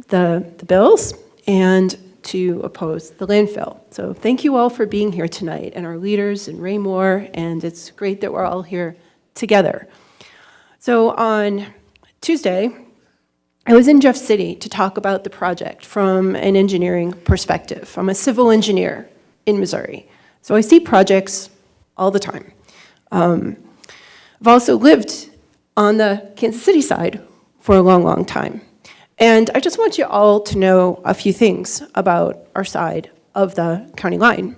the bills and to oppose the landfill. So thank you all for being here tonight, and our leaders in Raymore, and it's great that we're all here together. So on Tuesday, I was in Jeff City to talk about the project from an engineering perspective. I'm a civil engineer in Missouri, so I see projects all the time. I've also lived on the Kansas City side for a long, long time. And I just want you all to know a few things about our side of the county line.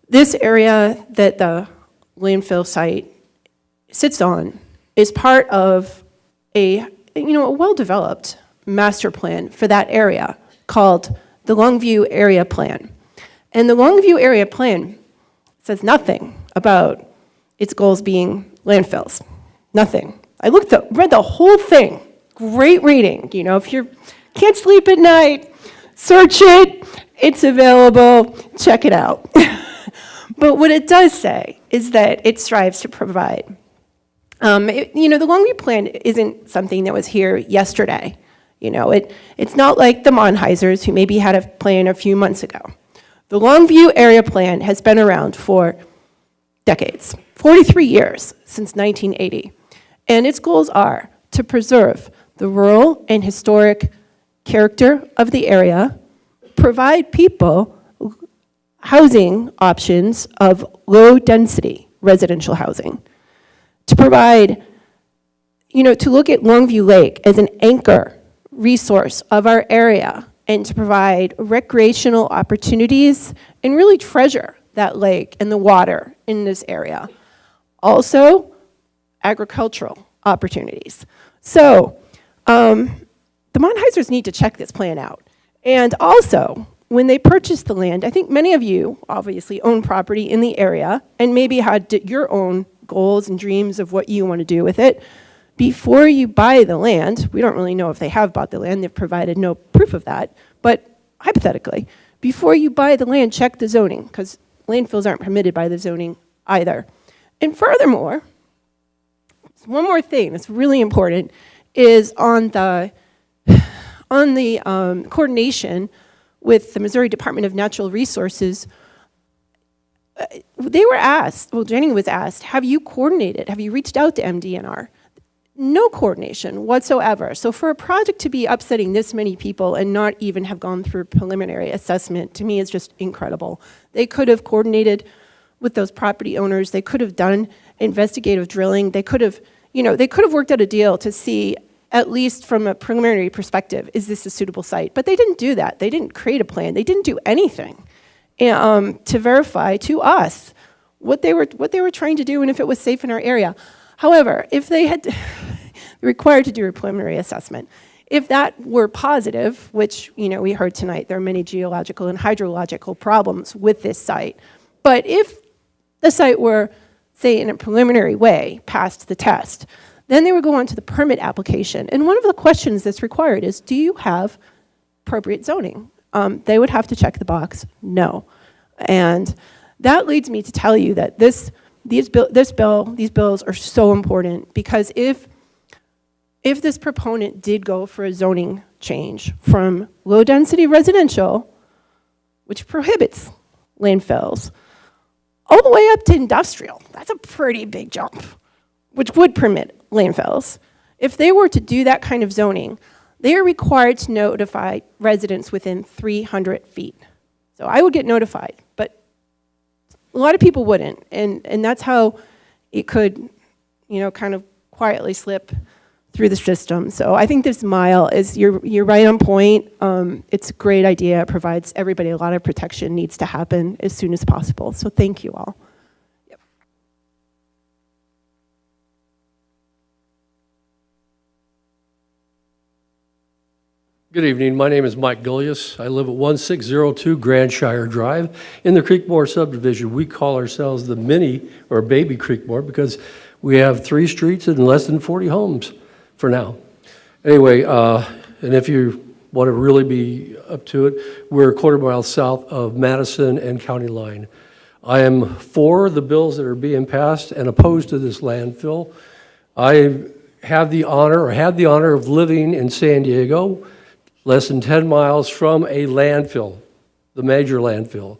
This area that the landfill site sits on is part of a well-developed master plan for that area called the Longview Area Plan. And the Longview Area Plan says nothing about its goals being landfills. Nothing. I read the whole thing. Great reading. If you can't sleep at night, search it. It's available. Check it out. But what it does say is that it strives to provide. The Longview Plan isn't something that was here yesterday. It's not like the Monheisers, who maybe had a plan a few months ago. The Longview Area Plan has been around for decades, 43 years since 1980. And its goals are to preserve the rural and historic character of the area, provide people housing options of low-density residential housing, to provide, to look at Longview Lake as an anchor resource of our area, and to provide recreational opportunities and really treasure that lake and the water in this area. Also, agricultural opportunities. So, the Monheisers need to check this plan out. And also, when they purchased the land, I think many of you obviously own property in the area and maybe had your own goals and dreams of what you want to do with it. Before you buy the land, we don't really know if they have bought the land, they've provided no proof of that, but hypothetically, before you buy the land, check the zoning, because landfills aren't permitted by the zoning either. And furthermore, one more thing that's really important is on the coordination with the Missouri Department of Natural Resources. They were asked, Jenny was asked, have you coordinated? Have you reached out to MDNR? No coordination whatsoever. So for a project to be upsetting this many people and not even have gone through preliminary assessment, to me is just incredible. They could have coordinated with those property owners. They could have done investigative drilling. They could have, worked out a deal to see, at least from a preliminary perspective, is this a suitable site? But they didn't do that. They didn't create a plan. They didn't do anything to verify to us what they were trying to do and if it was safe in our area. However, if they had required to do a preliminary assessment, if that were positive, which we heard tonight, there are many geological and hydrological problems with this site. But if the site were, say, in a preliminary way, passed the test, then they would go on to the permit application. And one of the questions that's required is, do you have appropriate zoning? They would have to check the box, no. And that leads me to tell you that these bills are so important, because if this proponent did go for a zoning change from low-density residential, which prohibits landfills, all the way up to industrial, that's a pretty big jump, which would permit landfills. If they were to do that kind of zoning, they are required to notify residents within 300 feet. So I would get notified, but a lot of people wouldn't, and that's how it could, kind of quietly slip through the system. So I think this mile is, you're right on point. It's a great idea. It provides everybody a lot of protection, needs to happen as soon as possible. So thank you all. Yep. Good evening. My name is Mike Gullius. I live at 1602 Grandshire Drive in the Creekmore subdivision. We call ourselves the mini or baby Creekmore because we have 3 streets and less than 40 homes for now. Anyway, and if you want to really be up to it, we're a quarter mile south of Madison and County Line. I am for the bills that are being passed and opposed to this landfill. I have the honor, or had the honor, of living in San Diego, less than 10 miles from a landfill, the major landfill.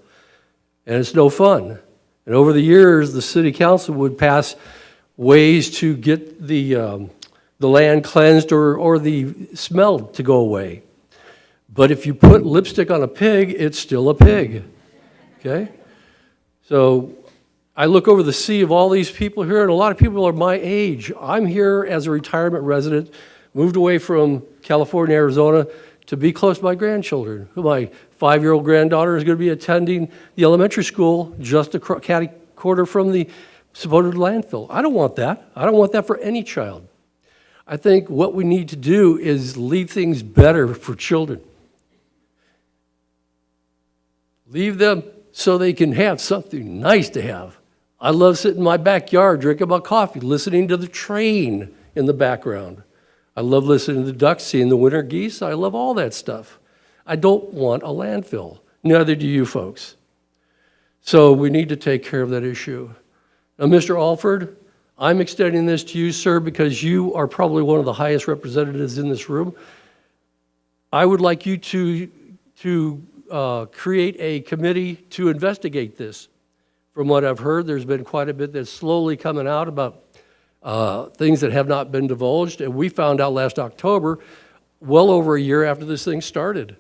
And it's no fun. And over the years, the city council would pass ways to get the land cleansed or the smell to go away. But if you put lipstick on a pig, it's still a pig, okay? So I look over the sea of all these people here, and a lot of people are my age. I'm here as a retirement resident, moved away from California, Arizona, to be close to my grandchildren. My 5-year-old granddaughter is going to be attending the elementary school just a catty corner from the supposed landfill. I don't want that. I don't want that for any child. I think what we need to do is leave things better for children. Leave them so they can have something nice to have. I love sitting in my backyard, drinking my coffee, listening to the train in the background. I love listening to the ducks, seeing the winter geese. I love all that stuff. I don't want a landfill. Neither do you folks. So we need to take care of that issue. Now, Mr. Alford, I'm extending this to you, sir, because you are probably one of the highest representatives in this room. I would like you to create a committee to investigate this. From what I've heard, there's been quite a bit that's slowly coming out about things that have not been divulged, and we found out last October, well over a year after this thing started.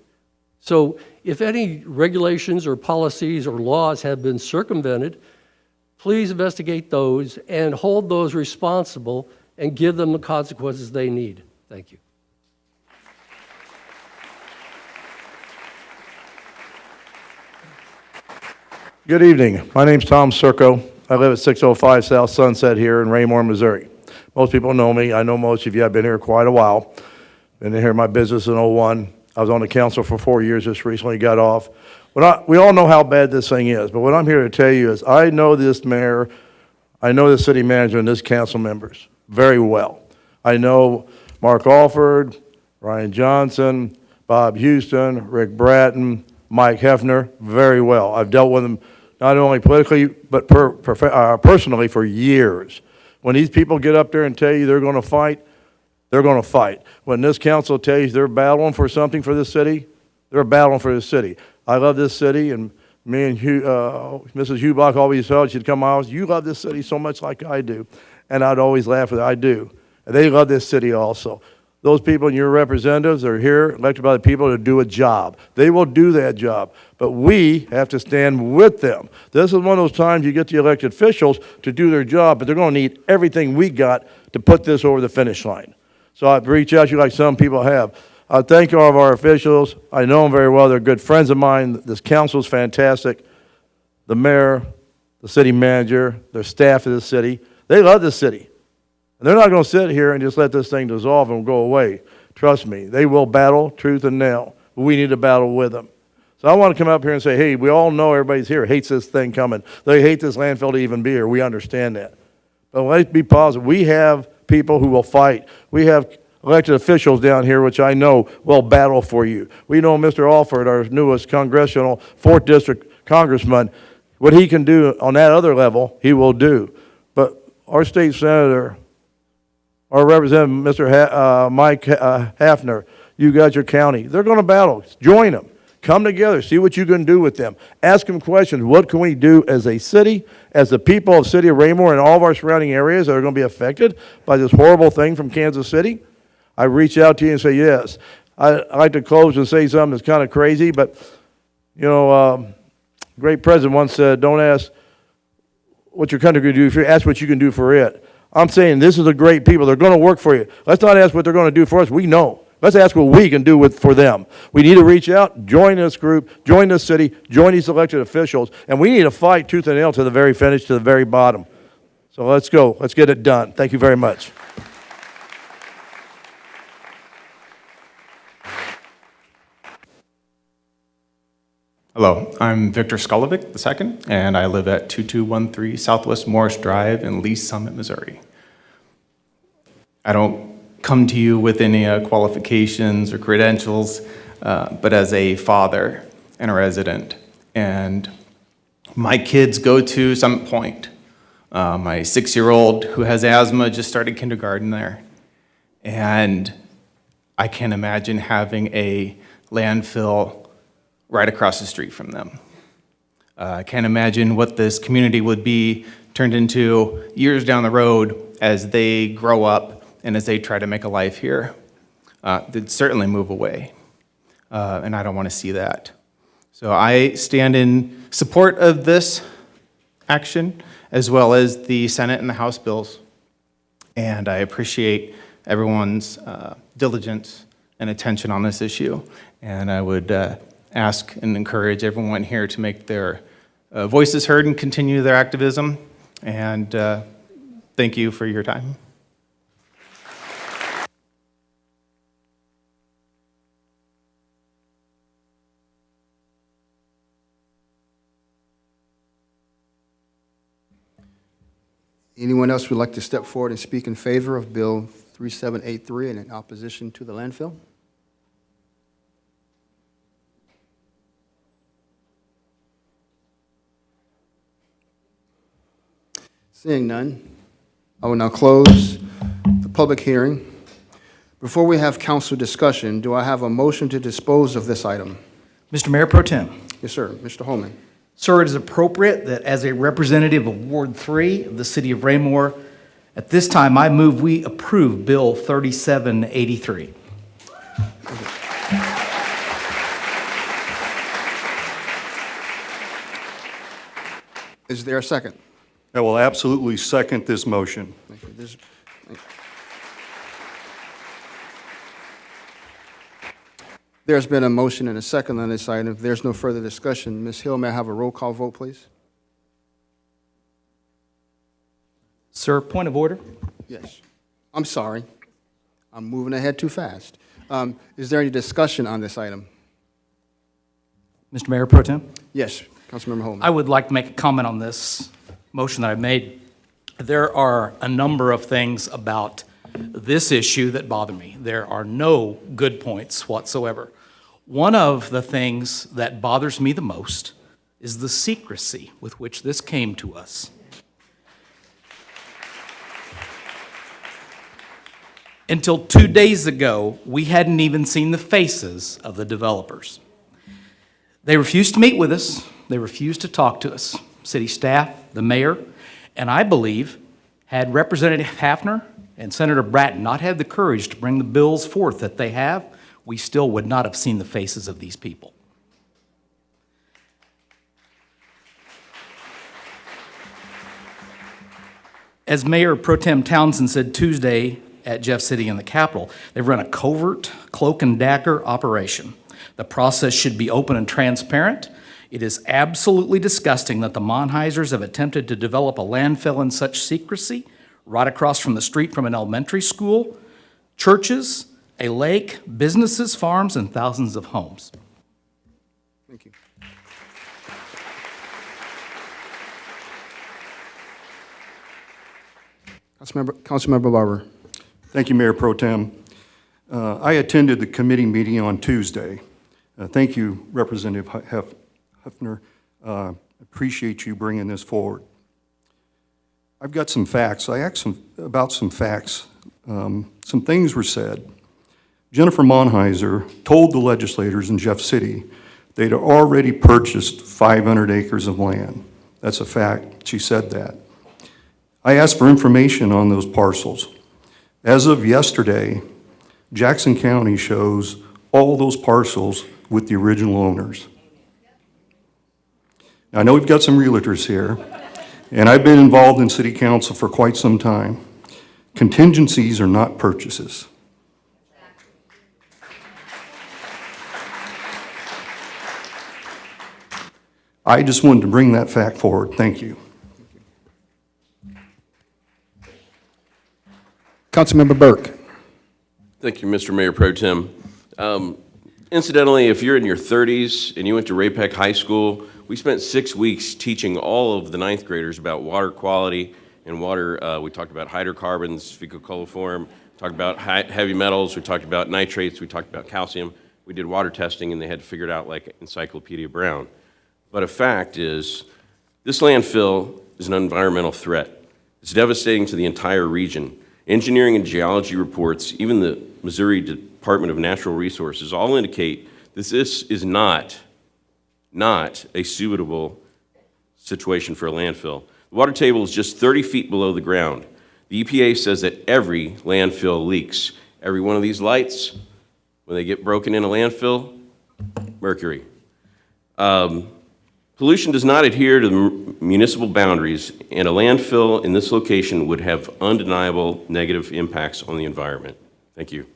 So if any regulations or policies or laws have been circumvented, please investigate those and hold those responsible and give them the consequences they need. Thank you. Good evening. My name's Tom Circo. I live at 605 South Sunset here in Raymore, Missouri. Most people know me. I know most of you. I've been here quite a while. Been here in my business in '01. I was on the council for 4 years, just recently got off. We all know how bad this thing is, but what I'm here to tell you is I know this mayor, I know the city manager and this council members very well. I know Mark Alford, Ryan Johnson, Bob Houston, Rick Bratton, Mike Hefner very well. I've dealt with them not only politically, but personally for years. When these people get up there and tell you they're going to fight, they're going to fight. When this council tells you they're battling for something for this city, they're battling for this city. I love this city, and me and Mrs. Hubach always told she'd come out, you love this city so much like I do. And I'd always laugh with her, I do. And they love this city also. Those people and your representatives are here, elected by the people to do a job. They will do that job, but we have to stand with them. This is one of those times you get the elected officials to do their job, but they're going to need everything we got to put this over the finish line. So I'd reach out to you like some people have. I thank all of our officials. I know them very well. They're good friends of mine. This council is fantastic. The mayor, the city manager, their staff of the city, they love this city. And they're not going to sit here and just let this thing dissolve and go away. Trust me, they will battle tooth and nail. But we need to battle with them. So I want to come up here and say, hey, we all know everybody's here hates this thing coming. They hate this landfill to even be here. We understand that. But let's be positive. We have people who will fight. We have elected officials down here, which I know will battle for you. We know Mr. Alford, our newest congressional 4th District congressman, what he can do on that other level, he will do. But our state senator, our representative, Mr. Mike Hafner, you got your county. They're going to battle. Join them. Come together. See what you can do with them. Ask them questions. What can we do as a city, as the people of the city of Raymore and all of our surrounding areas that are going to be affected by this horrible thing from Kansas City? I reach out to you and say, yes. I like to close and say something that's kind of crazy, but, you know, great president once said, don't ask what your country can do for you, ask what you can do for it. I'm saying this is a great people. They're going to work for you. Let's not ask what they're going to do for us. We know. Let's ask what we can do for them. We need to reach out, join this group, join this city, join these elected officials, and we need to fight tooth and nail to the very finish, to the very bottom. So let's go. Let's get it done. Thank you very much. Hello, I'm Victor Skolovic II, and I live at 2213 Southwest Morris Drive in Lee Summit, Missouri. I don't come to you with any qualifications or credentials, but as a father and a resident. And my kids go to Summit Point. My 6-year-old who has asthma just started kindergarten there. And I can't imagine having a landfill right across the street from them. I can't imagine what this community would be turned into years down the road as they grow up and as they try to make a life here. They'd certainly move away, and I don't want to see that. So I stand in support of this action, as well as the Senate and the House bills. And I appreciate everyone's diligence and attention on this issue. And I would ask and encourage everyone here to make their voices heard and continue their activism. And thank you for your time. Anyone else would like to step forward and speak in favor of Bill 3783 and in opposition to the landfill? Seeing none, I will now close the public hearing. Before we have council discussion, do I have a motion to dispose of this item? Mr. Mayor Pro Tem. Yes, sir. Mr. Holman. Sir, it is appropriate that as a representative of Ward 3 of the city of Raymore, at this time, I move we approve Bill 3783. Is there a second? I will absolutely second this motion. Thank you. There's been a motion and a second on this item. If there's no further discussion, Ms. Hill, may I have a roll call vote, please? Sir, point of order. Yes. I'm sorry. I'm moving ahead too fast. Is there any discussion on this item? Mr. Mayor Pro Tem. Yes, Councilmember Holman. I would like to make a comment on this motion that I made. There are a number of things about this issue that bother me. There are no good points whatsoever. One of the things that bothers me the most is the secrecy with which this came to us. Until 2 days ago, we hadn't even seen the faces of the developers. They refused to meet with us. They refused to talk to us. City staff, the mayor, and I believe had Representative Hafner and Senator Bratton not had the courage to bring the bills forth that they have, we still would not have seen the faces of these people. As Mayor Pro Tem Townsend said Tuesday at Jeff City in the Capitol, they've run a covert cloak and dagger operation. The process should be open and transparent. It is absolutely disgusting that the Monheisers have attempted to develop a landfill in such secrecy, right across from the street from an elementary school, churches, a lake, businesses, farms, and thousands of homes. Thank you. Councilmember Barber. Thank you, Mayor Pro Tem. I attended the committee meeting on Tuesday. Thank you, Representative Hafner. Appreciate you bringing this forward. I've got some facts. I asked about some facts. Some things were said. Jennifer Monheiser told the legislators in Jeff City they'd already purchased 500 acres of land. That's a fact. She said that. I asked for information on those parcels. As of yesterday, Jackson County shows all those parcels with the original owners. Now, I know we've got some realtors here, and I've been involved in city council for quite some time. Contingencies are not purchases. I just wanted to bring that fact forward. Thank you. Councilmember Burke. Thank you, Mr. Mayor Pro Tem. Incidentally, if you're in your 30s and you went to Ray-Pec High School, we spent 6 weeks teaching all of the ninth graders about water quality and water. We talked about hydrocarbons, fecal coliform, talked about heavy metals, we talked about nitrates, we talked about calcium. We did water testing and they had to figure it out like Encyclopedia Brown. But a fact is, this landfill is an environmental threat. It's devastating to the entire region. Engineering and geology reports, even the Missouri Department of Natural Resources, all indicate that this is not a suitable situation for a landfill. The water table is just 30 feet below the ground. The EPA says that every landfill leaks. Every one of these lights, when they get broken in a landfill, mercury. Pollution does not adhere to the municipal boundaries, and a landfill in this location would have undeniable negative impacts on the environment. Thank you.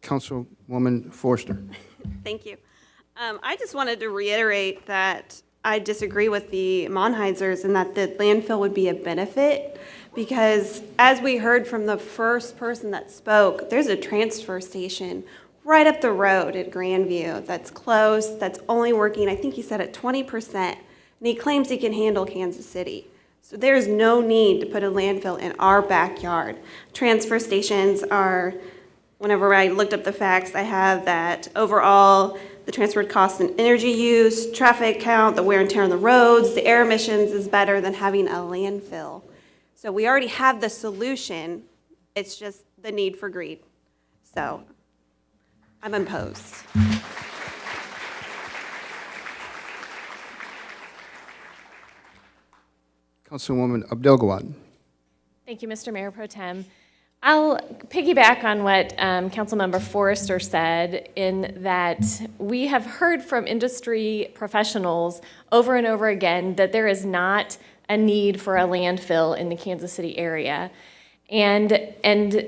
Councilwoman Forster. Thank you. I just wanted to reiterate that I disagree with the Monheisers and that the landfill would be a benefit because as we heard from the first person that spoke, there's a transfer station right up the road at Grandview that's closed, that's only working, I think he said at 20%, and he claims he can handle Kansas City. So there's no need to put a landfill in our backyard. Transfer stations are, whenever I looked up the facts, I have that overall the transferred cost in energy use, traffic count, the wear and tear on the roads, the air emissions is better than having a landfill. So we already have the solution, it's just the need for greed. So I'm opposed. Councilwoman Abdelgawad. Thank you, Mr. Mayor Pro Tem. I'll piggyback on what Councilmember Forrester said in that we have heard from industry professionals over and over again that there is not a need for a landfill in the Kansas City area. And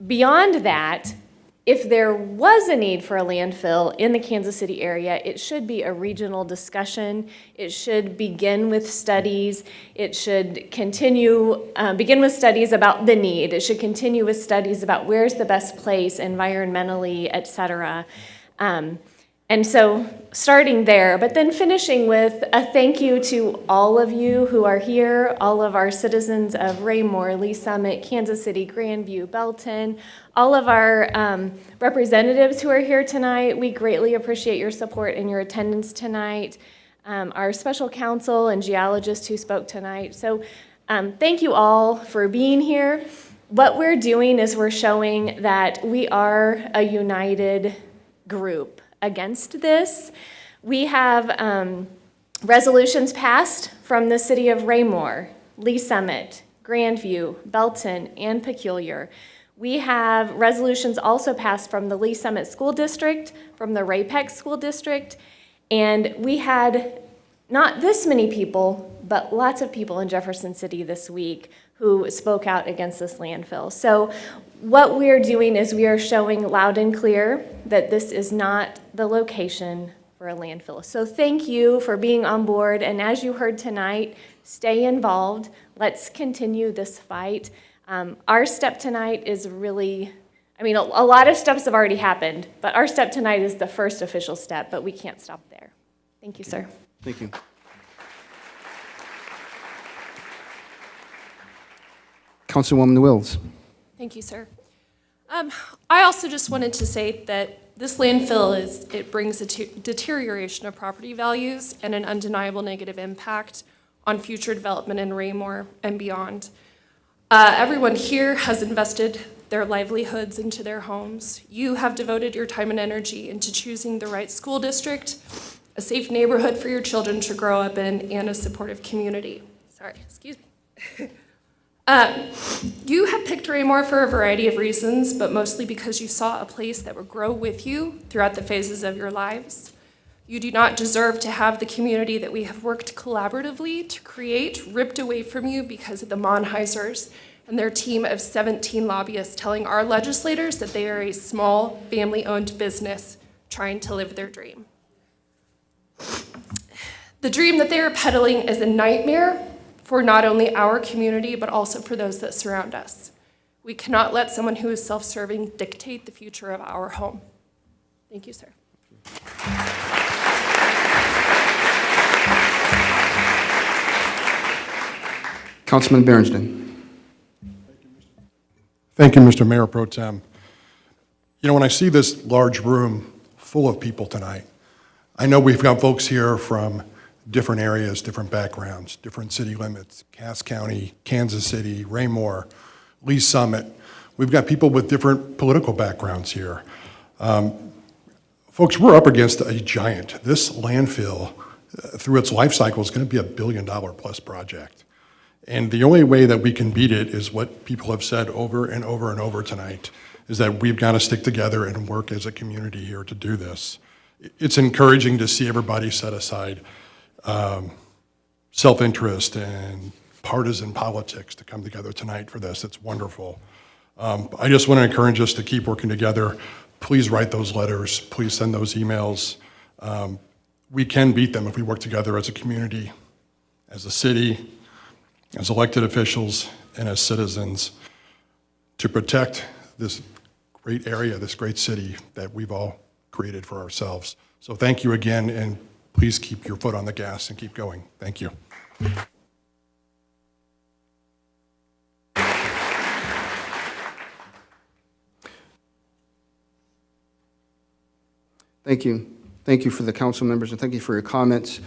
beyond that, if there was a need for a landfill in the Kansas City area, it should be a regional discussion. It should begin with studies. It should begin with studies about the need. It should continue with studies about where's the best place environmentally, et cetera. And so starting there, but then finishing with a thank you to all of you who are here, all of our citizens of Raymore, Lee Summit, Kansas City, Grandview, Belton, all of our representatives who are here tonight. We greatly appreciate your support and your attendance tonight. Our special counsel and geologist who spoke tonight. So thank you all for being here. What we're doing is we're showing that we are a united group against this. We have resolutions passed from the city of Raymore, Lee Summit, Grandview, Belton, and Peculiar. We have resolutions also passed from the Lee Summit School District, from the Ray-Peck School District, and we had not this many people, but lots of people in Jefferson City this week who spoke out against this landfill. So what we're doing is we are showing loud and clear that this is not the location for a landfill. So thank you for being on board, and as you heard tonight, stay involved. Let's continue this fight. Our step tonight is really, a lot of steps have already happened, but our step tonight is the first official step, but we can't stop there. Thank you, sir. Thank you. Councilwoman Wills. Thank you, sir. I also just wanted to say that this landfill it brings a deterioration of property values and an undeniable negative impact on future development in Raymore and beyond. Everyone here has invested their livelihoods into their homes. You have devoted your time and energy into choosing the right school district, a safe neighborhood for your children to grow up in, and a supportive community. Sorry, excuse me. You have picked Raymore for a variety of reasons, but mostly because you saw a place that would grow with you throughout the phases of your lives. You do not deserve to have the community that we have worked collaboratively to create ripped away from you because of the Monheisers and their team of 17 lobbyists telling our legislators that they are a small, family-owned business trying to live their dream. The dream that they are peddling is a nightmare for not only our community, but also for those that surround us. We cannot let someone who is self-serving dictate the future of our home. Thank you, sir. Councilman Berenstain. Thank you, Mr. Mayor Pro Tem. You know, when I see this large room full of people tonight, I know we've got folks here from different areas, different backgrounds, different city limits, Cass County, Kansas City, Raymore, Lee Summit. We've got people with different political backgrounds here. Folks, we're up against a giant. This landfill, through its life cycle, is going to be $1 billion plus project. And the only way that we can beat it is what people have said over and over and over tonight, is that we've got to stick together and work as a community here to do this. It's encouraging to see everybody set aside self-interest and partisan politics to come together tonight for this. It's wonderful. I just want to encourage us to keep working together. Please write those letters. Please send those emails. We can beat them if we work together as a community, as a city, as elected officials, and as citizens to protect this great area, this great city that we've all created for ourselves. So thank you again, and please keep your foot on the gas and keep going. Thank you. Thank you. Thank you for the council members, and thank you for your comments.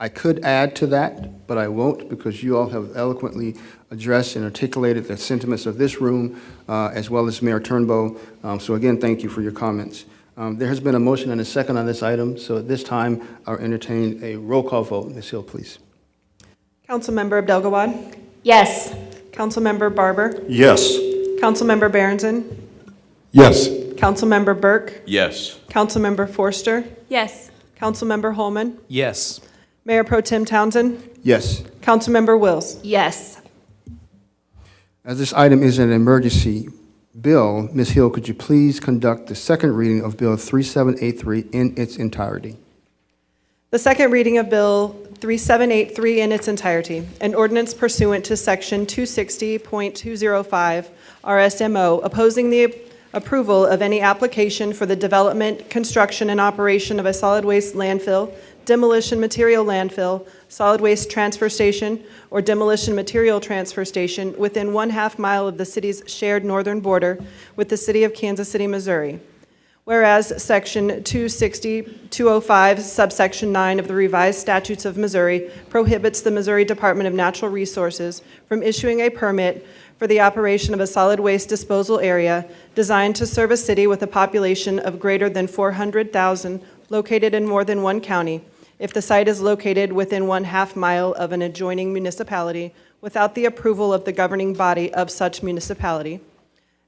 I could add to that, but I won't, because you all have eloquently addressed and articulated the sentiments of this room, as well as Mayor Turnbow. So again, thank you for your comments. There has been a motion and a second on this item, so at this time, I'll entertain a roll call vote. Ms. Hill, please. Councilmember Abdelgawad? Yes. Councilmember Barber? Yes. Councilmember Berenson? Yes. Councilmember Burke? Yes. Councilmember Forster? Yes. Councilmember Holman? Yes. Mayor Pro Tem Townsend? Yes. Councilmember Wills? Yes. As this item is an emergency bill, Ms. Hill, could you please conduct the second reading of Bill 3783 in its entirety? The second reading of Bill 3783 in its entirety, an ordinance pursuant to Section 260.205 RSMO opposing the approval of any application for the development, construction, and operation of a solid waste landfill, demolition material landfill, solid waste transfer station, or demolition material transfer station within 1/2 mile of the city's shared northern border with the city of Kansas City, Missouri. Whereas Section 260.205, subsection 9 of the revised statutes of Missouri prohibits the Missouri Department of Natural Resources from issuing a permit for the operation of a solid waste disposal area designed to serve a city with a population of greater than 400,000 located in more than one county, if the site is located within 1/2 mile of an adjoining municipality without the approval of the governing body of such municipality.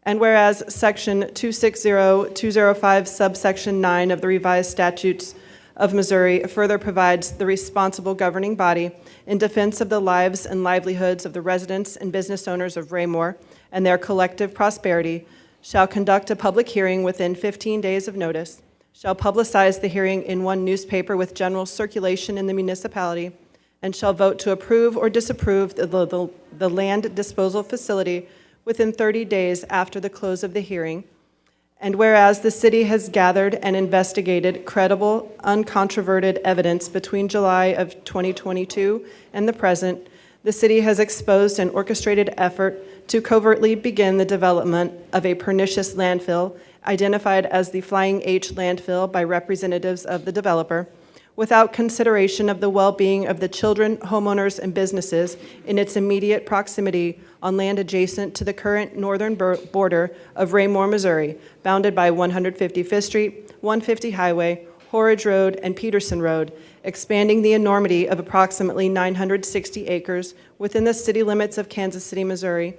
And whereas Section 260.205, subsection 9 of the revised statutes of Missouri further provides the responsible governing body in defense of the lives and livelihoods of the residents and business owners of Raymore and their collective prosperity, shall conduct a public hearing within 15 days of notice, shall publicize the hearing in one newspaper with general circulation in the municipality, and shall vote to approve or disapprove the land disposal facility within 30 days after the close of the hearing. And whereas the city has gathered and investigated credible, uncontroverted evidence between July of 2022 and the present, the city has exposed an orchestrated effort to covertly begin the development of a pernicious landfill, identified as the Flying H landfill by representatives of the developer, without consideration of the well-being of the children, homeowners, and businesses in its immediate proximity on land adjacent to the current northern border of Raymore, Missouri, bounded by 155th Street, 150 Highway, Horridge Road, and Peterson Road, expanding the enormity of approximately 960 acres within the city limits of Kansas City, Missouri.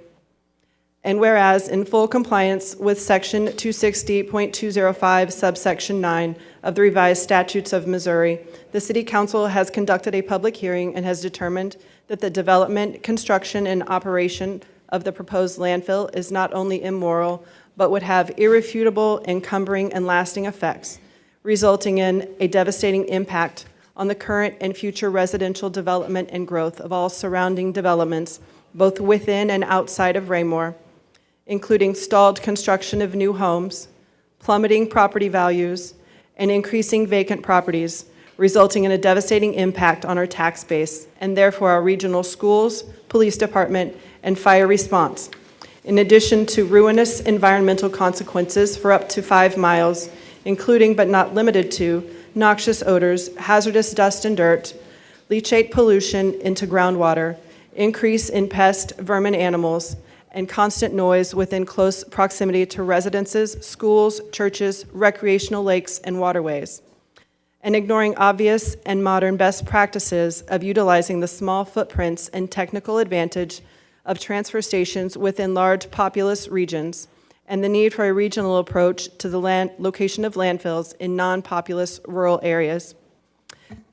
And whereas, in full compliance with Section 260.205, subsection 9 of the revised statutes of Missouri, the City Council has conducted a public hearing and has determined that the development, construction, and operation of the proposed landfill is not only immoral, but would have irrefutable, encumbering, and lasting effects, resulting in a devastating impact on the current and future residential development and growth of all surrounding developments, both within and outside of Raymore, including stalled construction of new homes, plummeting property values, and increasing vacant properties, resulting in a devastating impact on our tax base and therefore our regional schools, police department, and fire response. In addition to ruinous environmental consequences for up to 5 miles, including but not limited to noxious odors, hazardous dust and dirt, leachate pollution into groundwater, increase in pest, vermin, animals, and constant noise within close proximity to residences, schools, churches, recreational lakes, and waterways, and ignoring obvious and modern best practices of utilizing the small footprints and technical advantage of transfer stations within large populous regions, and the need for a regional approach to the location of landfills in non-populous rural areas.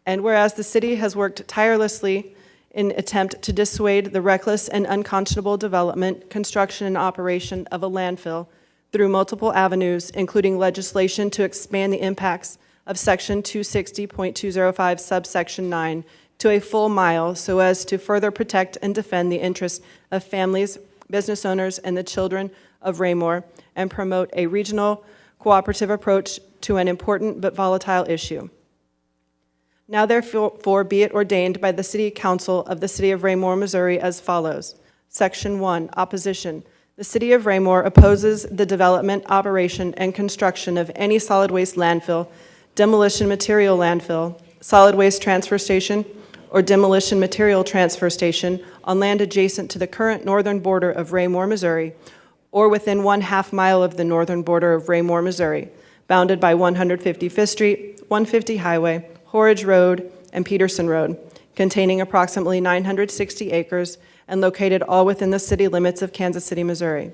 And whereas the city has worked tirelessly in attempt to dissuade the reckless and unconscionable development, construction, and operation of a landfill through multiple avenues, including legislation to expand the impacts of Section 260.205, subsection 9, to a full mile so as to further protect and defend the interests of families, business owners, and the children of Raymore, and promote a regional cooperative approach to an important but volatile issue. Now therefore be it ordained by the City Council of the City of Raymore, Missouri as follows. Section 1, opposition. The City of Raymore opposes the development, operation, and construction of any solid waste landfill, demolition material landfill, solid waste transfer station, or demolition material transfer station on land adjacent to the current northern border of Raymore, Missouri, or within 1/2 mile of the northern border of Raymore, Missouri, bounded by 155th Street, 150 Highway, Horridge Road, and Peterson Road, containing approximately 960 acres and located all within the city limits of Kansas City, Missouri.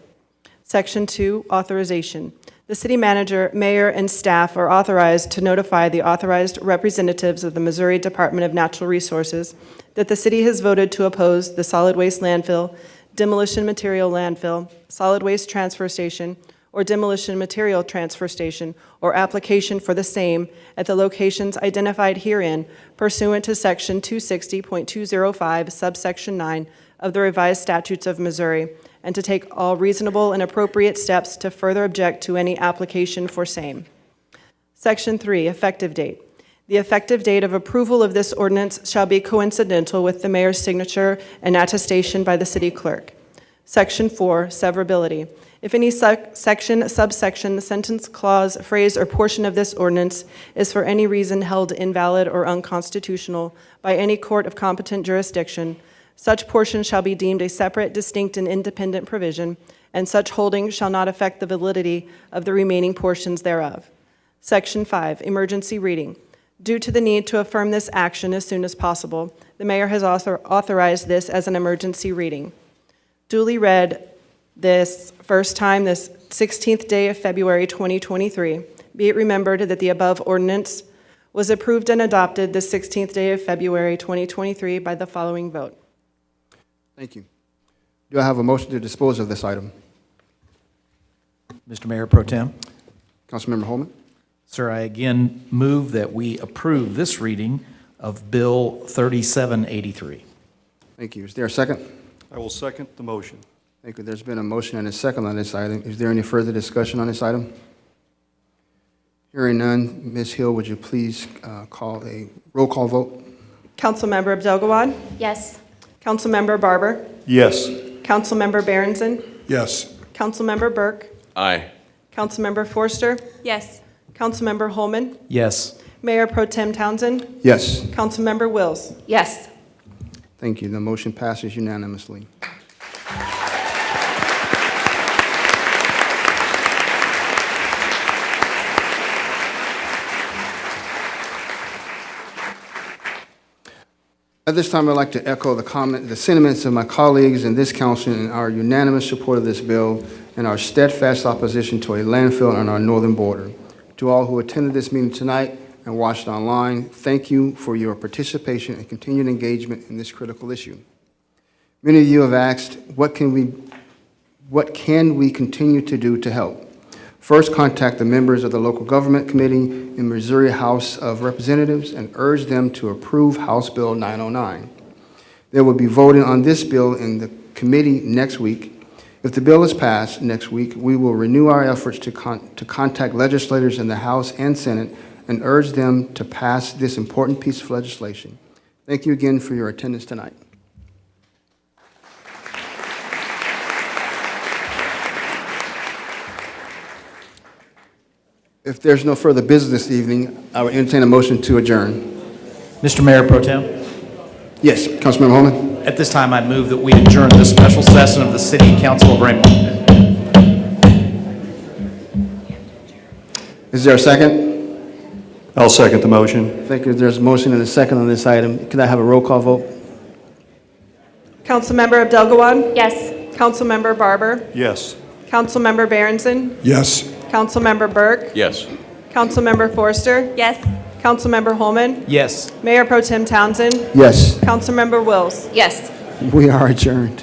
Section 2, authorization. The city manager, mayor, and staff are authorized to notify the authorized representatives of the Missouri Department of Natural Resources that the city has voted to oppose the solid waste landfill, demolition material landfill, solid waste transfer station, or demolition material transfer station, or application for the same at the locations identified herein pursuant to Section 260.205, subsection 9 of the revised statutes of Missouri, and to take all reasonable and appropriate steps to further object to any application for same. Section 3, effective date. The effective date of approval of this ordinance shall be coincidental with the mayor's signature and attestation by the city clerk. Section 4, severability. If any section, subsection, sentence, clause, phrase, or portion of this ordinance is for any reason held invalid or unconstitutional by any court of competent jurisdiction, such portion shall be deemed a separate, distinct, and independent provision, and such holding shall not affect the validity of the remaining portions thereof. Section 5, emergency reading. Due to the need to affirm this action as soon as possible, the mayor has authorized this as an emergency reading. Duly read this first time this 16th day of February 2023. Be it remembered that the above ordinance was approved and adopted the 16th day of February 2023 by the following vote. Thank you. Do I have a motion to dispose of this item? Mr. Mayor Pro Tem. Councilmember Holman? Sir, I again move that we approve this reading of Bill 3783. Thank you. Is there a second? I will second the motion. Thank you. There's been a motion and a second on this item. Is there any further discussion on this item? Hearing none, Ms. Hill, would you please call a roll call vote? Councilmember Abdelgawad? Yes. Councilmember Barber? Yes. Councilmember Berenson? Yes. Councilmember Burke? Aye. Councilmember Forster? Yes. Councilmember Holman? Yes. Mayor Pro Tem Townsend? Yes. Councilmember Wills? Yes. Thank you. The motion passes unanimously. At this time, I'd like to echo the sentiments of my colleagues in this council in our unanimous support of this bill and our steadfast opposition to a landfill on our northern border. To all who attended this meeting tonight and watched online, thank you for your participation and continued engagement in this critical issue. Many of you have asked, what can we continue to do to help? First, contact the members of the local government committee in Missouri House of Representatives and urge them to approve House Bill 909. They will be voting on this bill in the committee next week. If the bill is passed next week, we will renew our efforts to contact legislators in the House and Senate and urge them to pass this important piece of legislation. Thank you again for your attendance tonight. If there's no further business this evening, I will entertain a motion to adjourn. Mr. Mayor Pro Tem. Yes, Councilmember Holman. At this time, I move that we adjourn this special session of the City Council of Raymore. Is there a second? I'll second the motion. Thank you. There's a motion and a second on this item. Could I have a roll call vote? Councilmember Abdelgawad? Yes. Councilmember Barber? Yes. Councilmember Berenson, Yes. Councilmember Burke, Yes. Councilmember Forster, Yes. Councilmember Holman, Yes. Mayor Pro Tem Townsend, Yes, Councilmember Wills. Yes. we are adjourned.